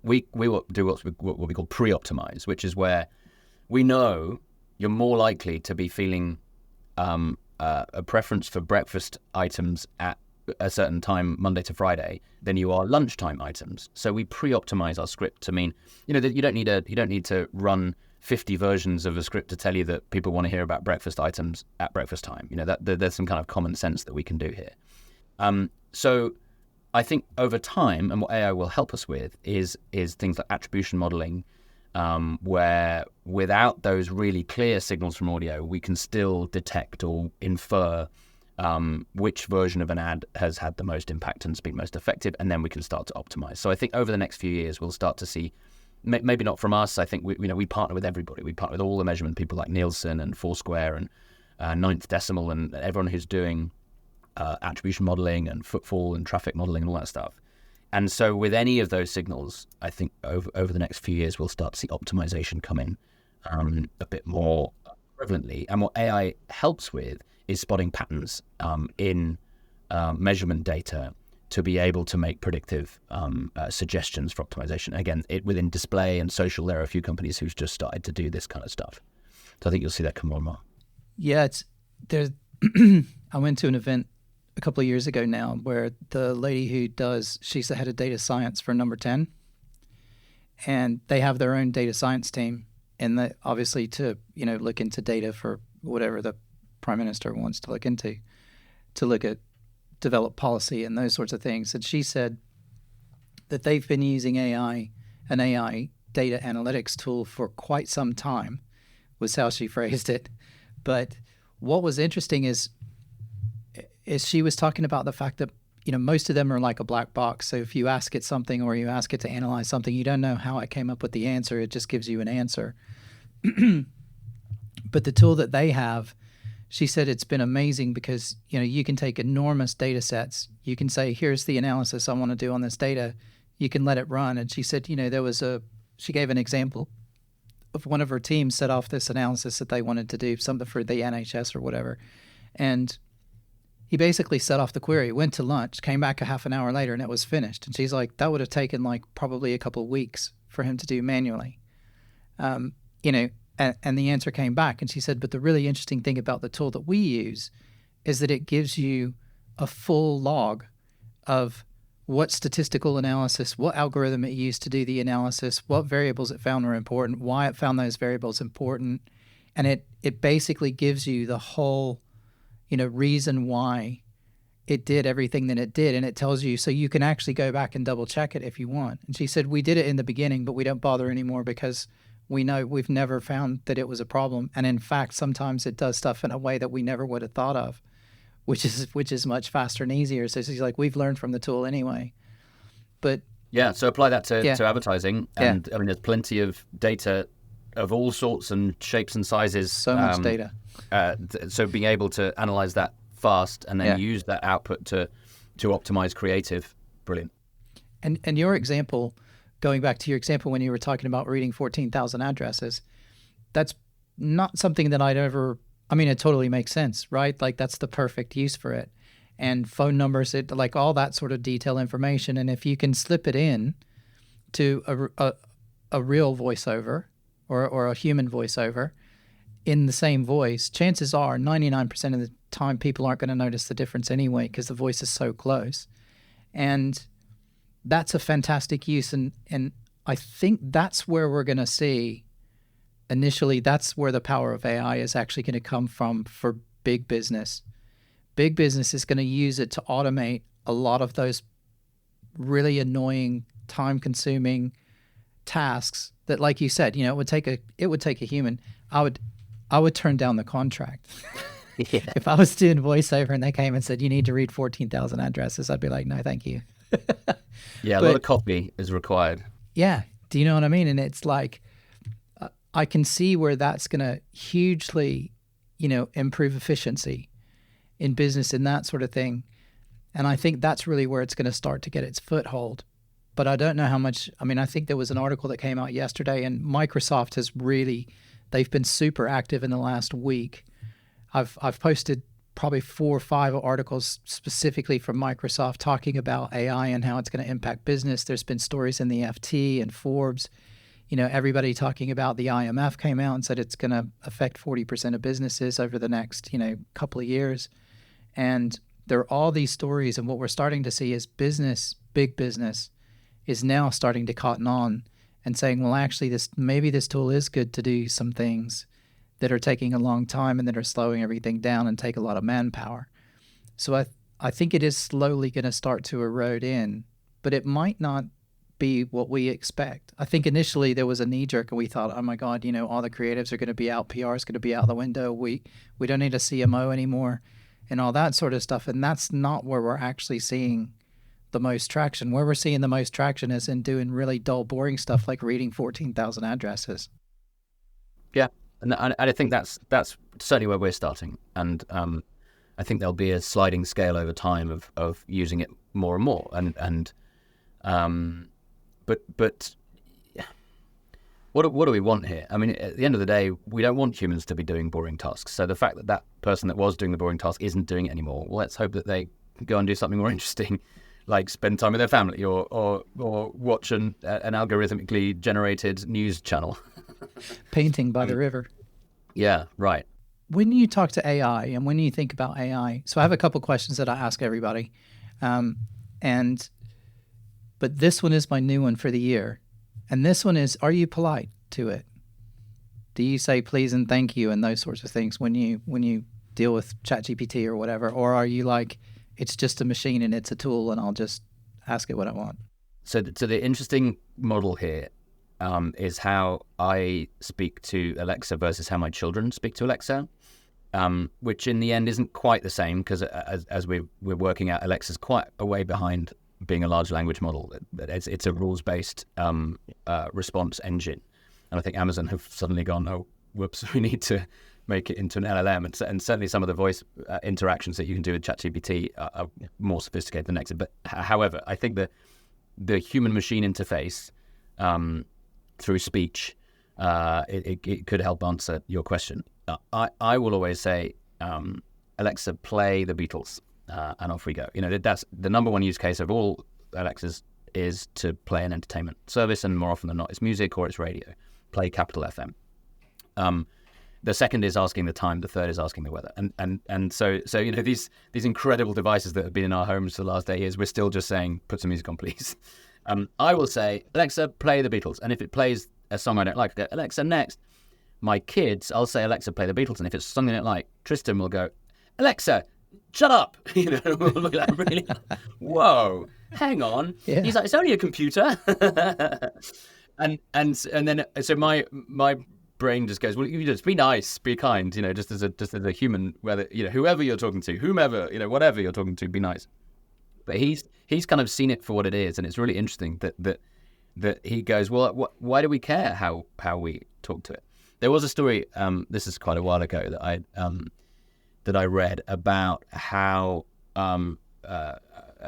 we do what we call pre-optimize, which is where we know you're more likely to be feeling a preference for breakfast items at a certain time Monday to Friday than you are lunchtime items. So we pre-optimize our script to mean that you don't need to run 50 versions of a script to tell you that people want to hear about breakfast items at breakfast time. There's some kind of common sense that we can do here. So I think over time, and what AI will help us with is things like attribution modeling, where without those really clear signals from audio, we can still detect or infer which version of an ad has had the most impact and has been most effective, and then we can start to optimize. So I think over the next few years, we'll start to see, maybe not from us, I think we partner with everybody. We partner with all the measurement people like Nielsen and Foursquare and Ninth Decimal and everyone who's doing attribution modeling and footfall and traffic modeling and all that stuff. And so with any of those signals, I think over the next few years, we'll start to see optimization come in a bit more prevalently. And what AI helps with is spotting patterns in measurement data to be able to make predictive suggestions for optimization. Again, within display and social, there are a few companies who've just started to do this kind of stuff. So I think you'll see that come more and more. Yeah, I went to an event a couple of years ago now where the lady she's the head of data science for Number 10, and they have their own data science team, and obviously to look into data for whatever the prime minister wants to look into, to look at develop policy and those sorts of things. And she said that they've been using an AI data analytics tool for quite some time, was how she phrased it. But what was interesting is she was talking about the fact that most of them are like a black box. So if you ask it something, or you ask it to analyze something, you don't know how it came up with the answer. It just gives you an answer. But the tool that they have, she said it's been amazing because you can take enormous data sets. You can say, here's the analysis I want to do on this data. You can let it run. And she said, she gave an example of one of her teams set off this analysis that they wanted to do, something for the NHS or whatever. And he basically set off the query, went to lunch, came back a half an hour later, and it was finished. And she's like, that would have taken probably a couple of weeks for him to do manually. And the answer came back. And she said, but the really interesting thing about the tool that we use is that it gives you a full log of what statistical analysis, what algorithm it used to do the analysis, what variables it found were important, why it found those variables important. And it basically gives you the whole reason why it did everything that it did. And it tells you, so you can actually go back and double check it if you want. And she said, we did it in the beginning, but we don't bother anymore because we know we've never found that it was a problem. And in fact, sometimes it does stuff in a way that we never would have thought of, which is much faster and easier. So she's like, we've learned from the tool anyway. But yeah, so apply that to advertising. And I mean, there's plenty of data of all sorts and shapes and sizes. So much data. So being able to analyze that fast and then use that output to optimize creative, brilliant. And your example, going back to your example when you were talking about reading 14,000 addresses, that's not something that it totally makes sense, right? Like that's the perfect use for it. And phone numbers, all that sort of detailed information. And if you can slip it in to a real voiceover or a human voiceover in the same voice, chances are 99% of the time people aren't going to notice the difference anyway because the voice is so close. And that's a fantastic use. And I think that's where we're going to see, initially, that's where the power of AI is actually going to come from for big business. Big business is going to use it to automate a lot of those really annoying, time-consuming, tasks that, like you said, it would take a human. I would turn down the contract. Yeah. If I was doing voiceover and they came and said, you need to read 14,000 addresses, I'd be like, no, thank you. Yeah, a lot of copy is required. Yeah. Do you know what I mean? And it's like, I can see where that's going to hugely, improve efficiency in business and that sort of thing. And I think that's really where it's going to start to get its foothold. But I don't know how much. I mean, I think there was an article that came out yesterday, and Microsoft they've been super active in the last week. I've posted probably 4 or 5 articles specifically from Microsoft talking about AI and how it's going to impact business. There's been stories in the FT and Forbes. Everybody talking about the IMF came out and said it's going to affect 40% of businesses over the next, couple of years. And there are all these stories, and what we're starting to see is big business, is now starting to cotton on and saying, well, actually, maybe this tool is good to do some things that are taking a long time and that are slowing everything down and take a lot of manpower. So I think it is slowly going to start to erode in, but it might not be what we expect. I think initially there was a knee jerk and we thought, oh my God, all the creatives are going to be out, PR is going to be out the window. We don't need a CMO anymore and all that sort of stuff. And that's not where we're actually seeing the most traction. Where we're seeing the most traction is in doing really dull, boring stuff like reading 14,000 addresses. Yeah, and I think that's certainly where we're starting. And I think there'll be a sliding scale over time of using it more and more. But what do we want here? I mean, at the end of the day, we don't want humans to be doing boring tasks. So the fact that person that was doing the boring task isn't doing it anymore, well, let's hope that they go and do something more interesting, like spend time with their family or watch an algorithmically generated news channel. Painting by the river. Yeah, right. When you talk to AI and when you think about AI, so I have a couple questions that I ask everybody. But this one is my new one for the year. And this one is, are you polite to it? Do you say please and thank you and those sorts of things when you deal with ChatGPT or whatever? Or are you like, it's just a machine and it's a tool and I'll just ask it what I want? So the interesting model here is how I speak to Alexa versus how my children speak to Alexa, which in the end isn't quite the same because as we're working out, Alexa's quite a way behind being a large language model. It's a rules-based response engine. And I think Amazon have suddenly gone, oh, whoops, we need to make it into an LLM. And certainly some of the voice interactions that you can do with ChatGPT are more sophisticated than Alexa. But however, I think the human-machine interface through speech, it could help answer your question. I will always say, Alexa, play the Beatles. And off we go. That's the number one use case of all Alexas is to play an entertainment service, and more often than not, it's music or it's radio. Play Capital FM. The second is asking the time. The third is asking the weather. And so these incredible devices that have been in our homes for the last 8 years, we're still just saying, put some music on, please. I will say, Alexa, play the Beatles, and if it plays a song I don't like, I go, Alexa, next. My kids, I'll say, Alexa, play the Beatles, and if it's something I don't like, Tristan will go, Alexa, shut up. Look at that, really. Whoa, hang on. Yeah. He's like, it's only a computer. and then so my brain just goes, well, you just be nice, be kind, just as a human, whether whoever you're talking to, whomever, whatever you're talking to, be nice. But he's kind of seen it for what it is, and it's really interesting that he goes, well, why do we care how we talk to it? There was a story, this is quite a while ago, that I read about how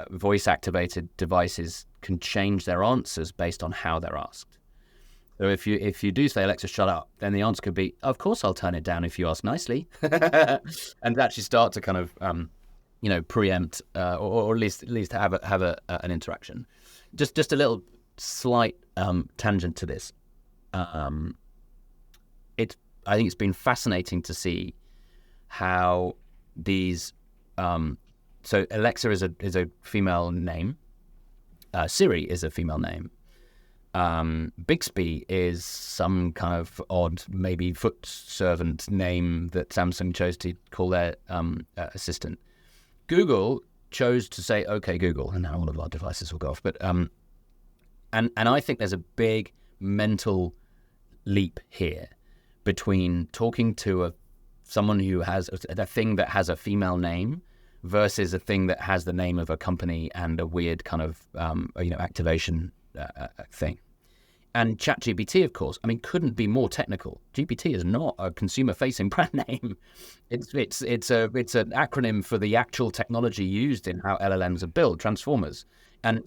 voice-activated devices can change their answers based on how they're asked. So if you do say, Alexa, shut up, then the answer could be, of course I'll turn it down if you ask nicely, and actually start to kind of preempt or at least have an interaction. Just a little slight tangent to this. I think it's been fascinating to see how these so Alexa is a female name, Siri is a female name, Bixby is some kind of odd, maybe foot servant name that Samsung chose to call their assistant. Google chose to say, okay, Google, and now all of our devices will go off. But and I think there's a big mental leap here between talking to someone who has a thing that has a female name versus a thing that has the name of a company and a weird kind of activation thing. And ChatGPT, of course, I mean, couldn't be more technical. GPT is not a consumer-facing brand name. It's an acronym for the actual technology used in how LLMs are built, transformers. And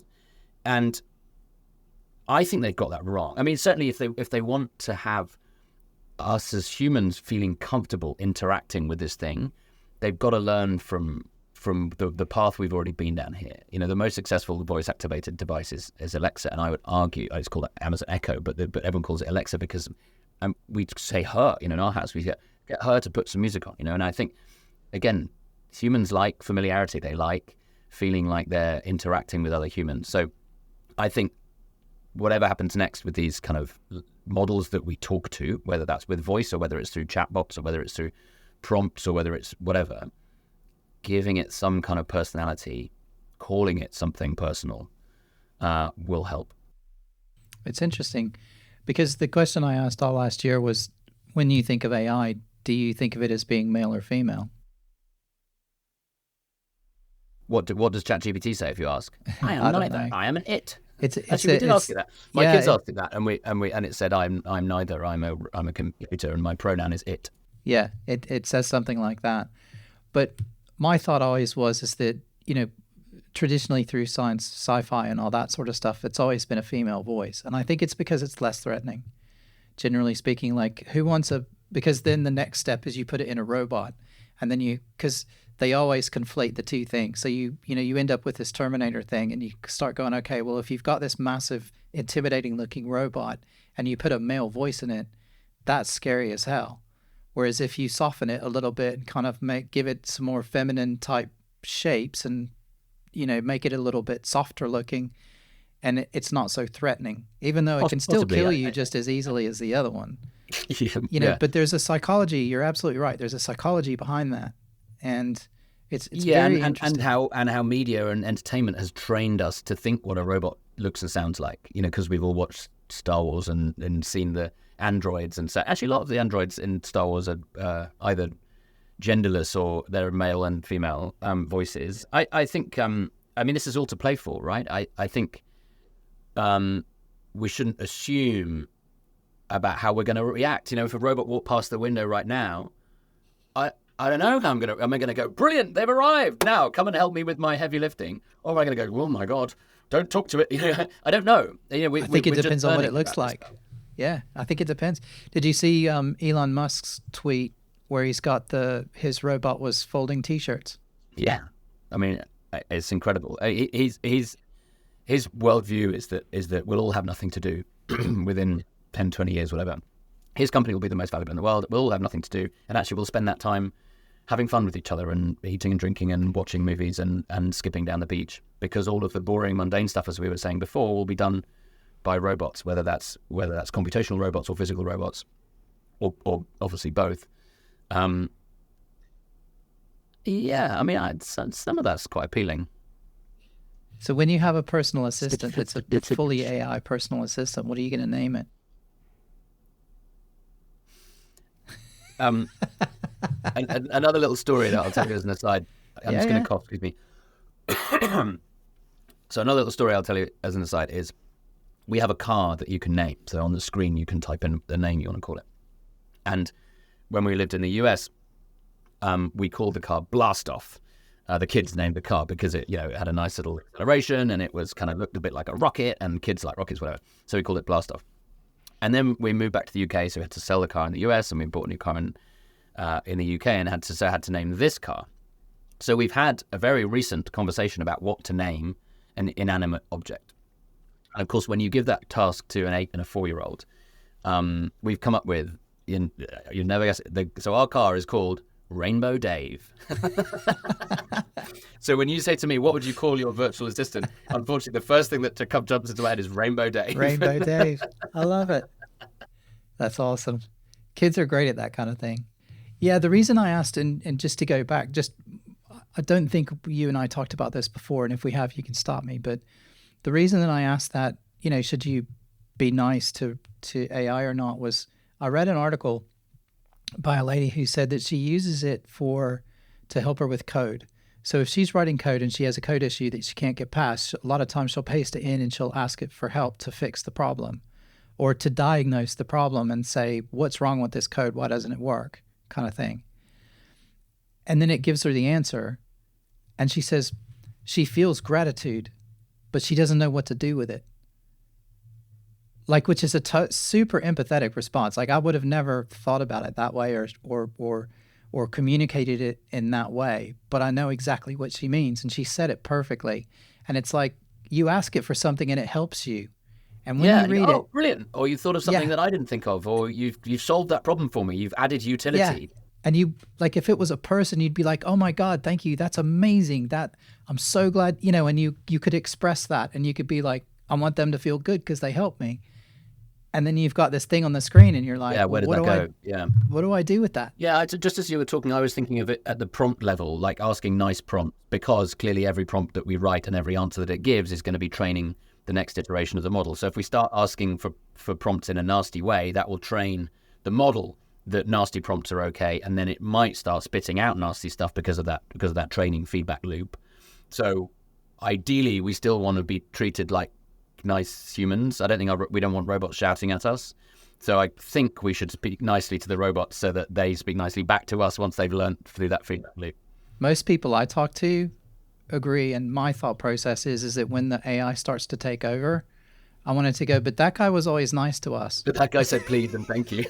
I think they've got that wrong. I mean, certainly if they want to have us as humans feeling comfortable interacting with this thing, they've got to learn from the path we've already been down here. The most successful voice-activated device is Alexa, and I would argue it's called Amazon Echo, but everyone calls it Alexa because we say her. In our house, we get her to put some music on. And I think, again, humans like familiarity. They like feeling like they're interacting with other humans. So I think whatever happens next with these kind of models that we talk to, whether that's with voice or whether it's through chatbots or whether it's through prompts or whether it's whatever, giving it some kind of personality, calling it something personal, will help. It's interesting because the question I asked all last year was, when you think of AI, do you think of it as being male or female? What does ChatGPT say if you ask? I am neither. I am an it. Actually, we did ask it that. My kids asked it that, and it said I'm neither. I'm a computer, and my pronoun is it. Yeah, it says something like that. But my thought always is that, traditionally through science, sci-fi and all that sort of stuff, it's always been a female voice. And I think it's because it's less threatening. Generally speaking, like because then the next step is you put it in a robot, and then because they always conflate the two things. So you end up with this Terminator thing, and you start going, okay, well, if you've got this massive, intimidating looking robot and you put a male voice in it, that's scary as hell. Whereas if you soften it a little bit and kind of give it some more feminine type shapes and, make it a little bit softer looking, and it's not so threatening, even though it can still kill you just as easily as the other one. But there's a psychology. You're absolutely right. There's a psychology behind that. And it's very interesting. And how media and entertainment has trained us to think what a robot looks and sounds like, because we've all watched Star Wars and seen the androids, and so actually a lot of the androids in Star Wars are either genderless or they're male and female voices. I think this is all to play for, right? I think we shouldn't assume about how we're going to react. If a robot walked past the window right now, I don't know how am I going to go, brilliant, they've arrived, now come and help me with my heavy lifting, or am I going to go, oh my god, don't talk to it? I don't know. I think it depends on what it looks like. Yeah, I think it depends. Did you see Elon Musk's tweet where he's got his robot was folding T-shirts? Yeah, I mean, it's incredible. His worldview is that we'll all have nothing to do within 10, 20 years, whatever. His company will be the most valuable in the world. We'll all have nothing to do, and actually we'll spend that time having fun with each other and eating and drinking and watching movies and skipping down the beach, because all of the boring, mundane stuff, as we were saying before, will be done by robots, whether that's computational robots or physical robots, or obviously both. Yeah, I mean, some of that's quite appealing. So when you have a personal assistant that's a fully AI personal assistant, what are you going to name it? Another little story that I'll tell you as an aside. I'm just going to cough, excuse me. So another little story I'll tell you as an aside is, we have a car that you can name. So on the screen, you can type in the name you want to call it. And when we lived in the US, we called the car Blastoff. The kids named the car because it had a nice little acceleration, and it was kind of looked a bit like a rocket, and kids like rockets, whatever. So we called it Blastoff. And then we moved back to the UK, so we had to sell the car in the US, and we bought a new car in the UK, and had to name this car. So we've had a very recent conversation about what to name an inanimate object. And of course, when you give that task to an 8 and a 4-year-old, we've come up with, you'll never guess it, so our car is called Rainbow Dave. So when you say to me, what would you call your virtual assistant? Unfortunately, the first thing that jumps into my head is Rainbow Dave. Rainbow Dave. I love it. That's awesome. Kids are great at that kind of thing. Yeah, the reason I asked, and just to go back, I don't think you and I talked about this before, and if we have, you can stop me. But the reason that I asked that, should you be nice to AI or not was I read an article by a lady who said that she uses it to help her with code. So if she's writing code and she has a code issue that she can't get past, a lot of times she'll paste it in and she'll ask it for help to fix the problem or to diagnose the problem and say, what's wrong with this code? Why doesn't it work? Kind of thing. And then it gives her the answer. And she says she feels gratitude, but she doesn't know what to do with it. Like, which is a super empathetic response. Like, I would have never thought about it that way or communicated it in that way, but I know exactly what she means, and she said it perfectly. And it's like you ask it for something and it helps you, and when you read it, brilliant! Or you thought of something that I didn't think of, or you've solved that problem for me. You've added utility. Yeah. And you, like, if it was a person, you'd be like, oh my God, thank you, that's amazing. That I'm so glad, and you could express that, and you could be like, I want them to feel good because they helped me. And then you've got this thing on the screen and you're like, yeah, where did that go? What do I do with that? Yeah, just as you were talking, I was thinking of it at the prompt level, like asking nice prompts, because clearly every prompt that we write and every answer that it gives is going to be training the next iteration of the model. So if we start asking for prompts in a nasty way, that will train the model that nasty prompts are okay, and then it might start spitting out nasty stuff because of that training feedback loop. So ideally, we still want to be treated like nice humans. I don't think we don't want robots shouting at us. So I think we should speak nicely to the robots so that they speak nicely back to us once they've learned through that feedback loop. Most people I talk to agree, and my thought process is that when the AI starts to take over, I wanted to go, but that guy was always nice to us. But that guy said please and thank you.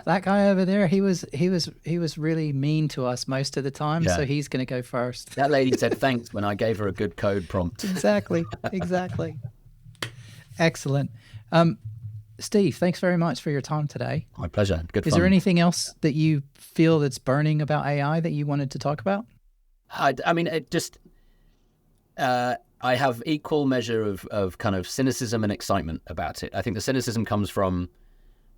That guy over there, he was really mean to us most of the time, so he's going to go first. That lady said thanks when I gave her a good code prompt. Exactly. Excellent. Steve, thanks very much for your time today. My pleasure. Good fun. Is there anything else that you feel that's burning about AI that you wanted to talk about? I mean, it just... I have equal measure of kind of cynicism and excitement about it. I think the cynicism comes from,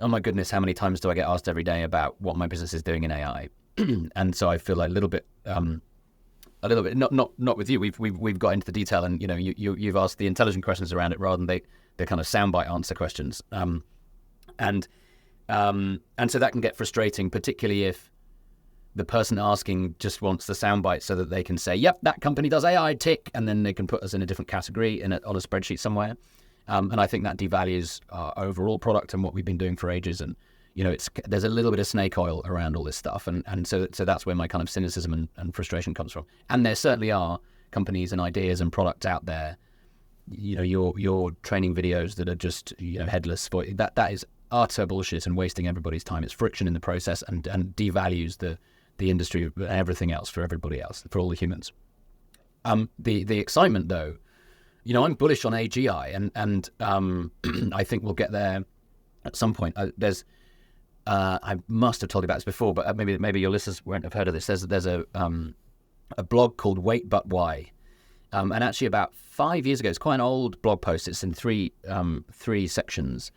oh my goodness, how many times do I get asked every day about what my business is doing in AI? And so I feel like a little bit, not with you. We've got into the detail, and you've asked the intelligent questions around it rather than the kind of soundbite answer questions. And so that can get frustrating, particularly if the person asking just wants the soundbite so that they can say, yep, that company does AI, tick, and then they can put us in a different category on a spreadsheet somewhere. And I think that devalues our overall product and what we've been doing for ages. And, there's a little bit of snake oil around all this stuff. And so that's where my kind of cynicism and frustration comes from. And there certainly are companies and ideas and products out there, your training videos that are just, headless. That is utter bullshit and wasting everybody's time. It's friction in the process and devalues the industry and everything else for everybody else, for all the humans. The excitement, though, I'm bullish on AGI, and I think we'll get there at some point. I must have told you about this before, but maybe your listeners won't have heard of this. There's a blog called Wait But Why, and actually about 5 years ago, it's quite an old blog post. It's in three sections.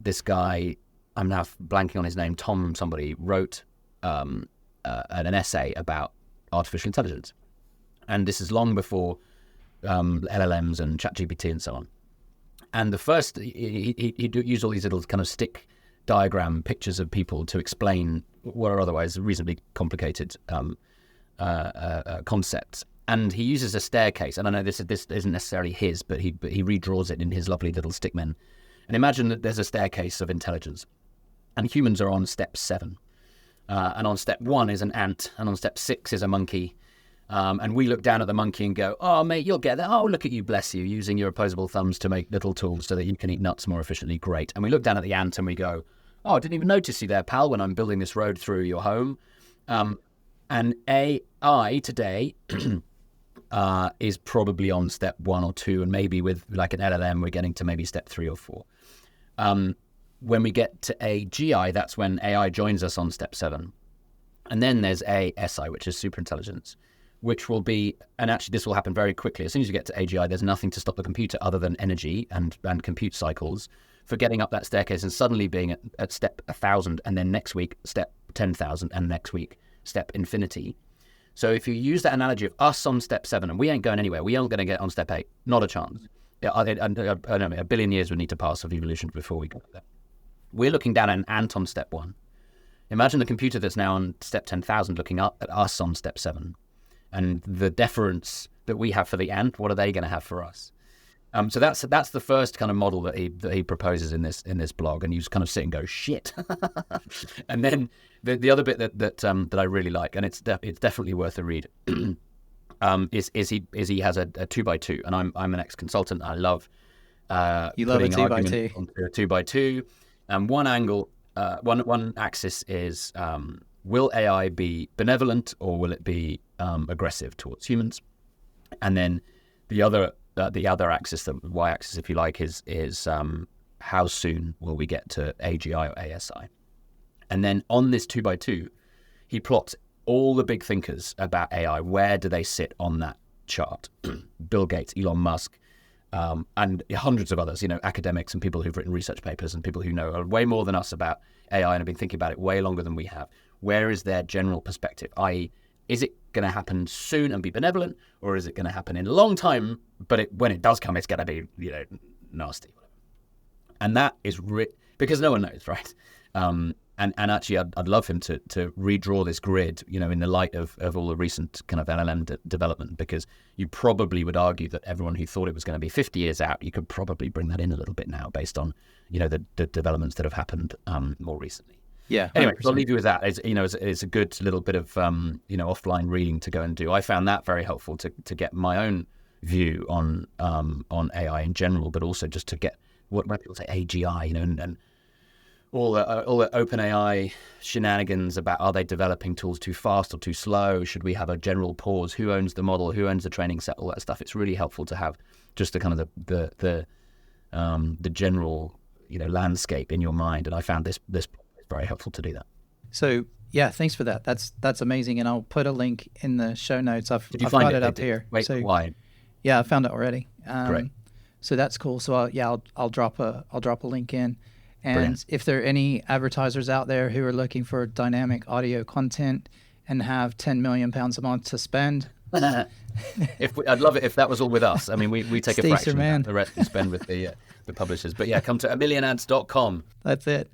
This guy, I'm now blanking on his name, Tom somebody, wrote an essay about artificial intelligence. And this is long before LLMs and ChatGPT and so on. And the first, he used all these little kind of stick diagram pictures of people to explain what are otherwise reasonably complicated concepts. And he uses a staircase. And I know this isn't necessarily his, but he redraws it in his lovely little stickmen. And imagine that there's a staircase of intelligence. And humans are on step 7. And on step 1 is an ant, and on step 6 is a monkey. And we look down at the monkey and go, oh, mate, you'll get there. Oh, look at you, bless you, using your opposable thumbs to make little tools so that you can eat nuts more efficiently. Great. And we look down at the ant and we go, oh, I didn't even notice you there, pal, when I'm building this road through your home. And AI today is probably on step 1 or 2, and maybe with like an LLM, we're getting to maybe step 3 or 4. When we get to AGI, that's when AI joins us on step 7. And then there's ASI, which is superintelligence, which will be, and actually this will happen very quickly. As soon as you get to AGI, there's nothing to stop the computer other than energy and compute cycles for getting up that staircase and suddenly being at step 1,000, and then next week, step 10,000, and next week, step infinity. So if you use that analogy of us on step 7, and we ain't going anywhere, we aren't going to get on step 8, not a chance. I don't know, 1 billion years would need to pass of evolution before we got there. We're looking down at an ant on step 1. Imagine the computer that's now on step 10,000 looking up at us on step 7. And the deference that we have for the ant, what are they going to have for us? So that's the first kind of model that he proposes in this blog, and you just kind of sit and go, shit. And then the other bit that I really like, and it's definitely worth a read, is he has a 2x2, and I'm an ex-consultant. I love you love a 2x2 onto a 2x2. One axis is will AI be benevolent or will it be aggressive towards humans? And then the other axis, the y-axis, if you like, is how soon will we get to AGI or ASI? And then on this 2x2, he plots all the big thinkers about AI. Where do they sit on that chart? Bill Gates, Elon Musk, and hundreds of others, academics and people who've written research papers and people who know way more than us about AI and have been thinking about it way longer than we have. Where is their general perspective? I.e., is it going to happen soon and be benevolent, or is it going to happen in a long time, but when it does come, it's going to be, nasty? And that is because no one knows, right? And actually, I'd love him to redraw this grid, in the light of all the recent kind of LLM development, because you probably would argue that everyone who thought it was going to be 50 years out, you could probably bring that in a little bit now based on, the developments that have happened more recently. Yeah. 100%. Anyway, so I'll leave you with that. It's a good little bit of offline reading to go and do. I found that very helpful to get my own view on AI in general, but also just to get when people say AGI, and all the OpenAI shenanigans about are they developing tools too fast or too slow? Should we have a general pause? Who owns the model? Who owns the training set? All that stuff. It's really helpful to have just the kind of the general landscape in your mind. And I found this very helpful to do that. So yeah, thanks for that. That's amazing, and I'll put a link in the show notes. I've got it up here. Wait, so, why? Yeah, I found it already. Great. So that's cool. So I'll drop a link in. And Brilliant. If there are any advertisers out there who are looking for dynamic audio content and have £10 million a month to spend, I'd love it if that was all with us. I mean, we take a fraction of that, the rest we spend with the publishers. But yeah, come to amillionants.com. That's it.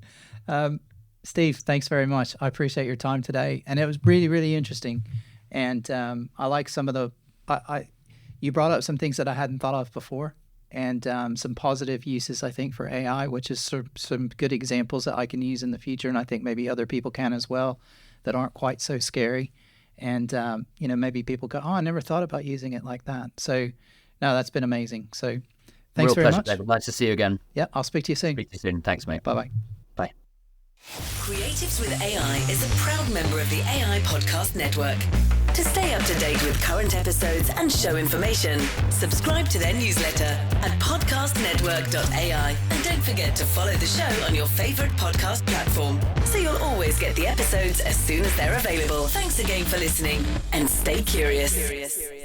Steve, thanks very much. I appreciate your time today, and it was really, really interesting. And I like some of you brought up some things that I hadn't thought of before, and some positive uses, I think, for AI, which is some good examples that I can use in the future, and I think maybe other people can as well, that aren't quite so scary. And maybe people go, "Oh, I never thought about using it like that." So, no, that's been amazing. So, thanks very much. David. Nice to see you again. Yeah, I'll speak to you soon. Speak to you soon. Thanks, mate. Bye-bye. Bye. Creatives with AI is a proud member of the AI Podcast Network. To stay up to date with current episodes and show information, subscribe to their newsletter at podcastnetwork.ai. And don't forget to follow the show on your favorite podcast platform, so you'll always get the episodes as soon as they're available. Thanks again for listening, and stay curious.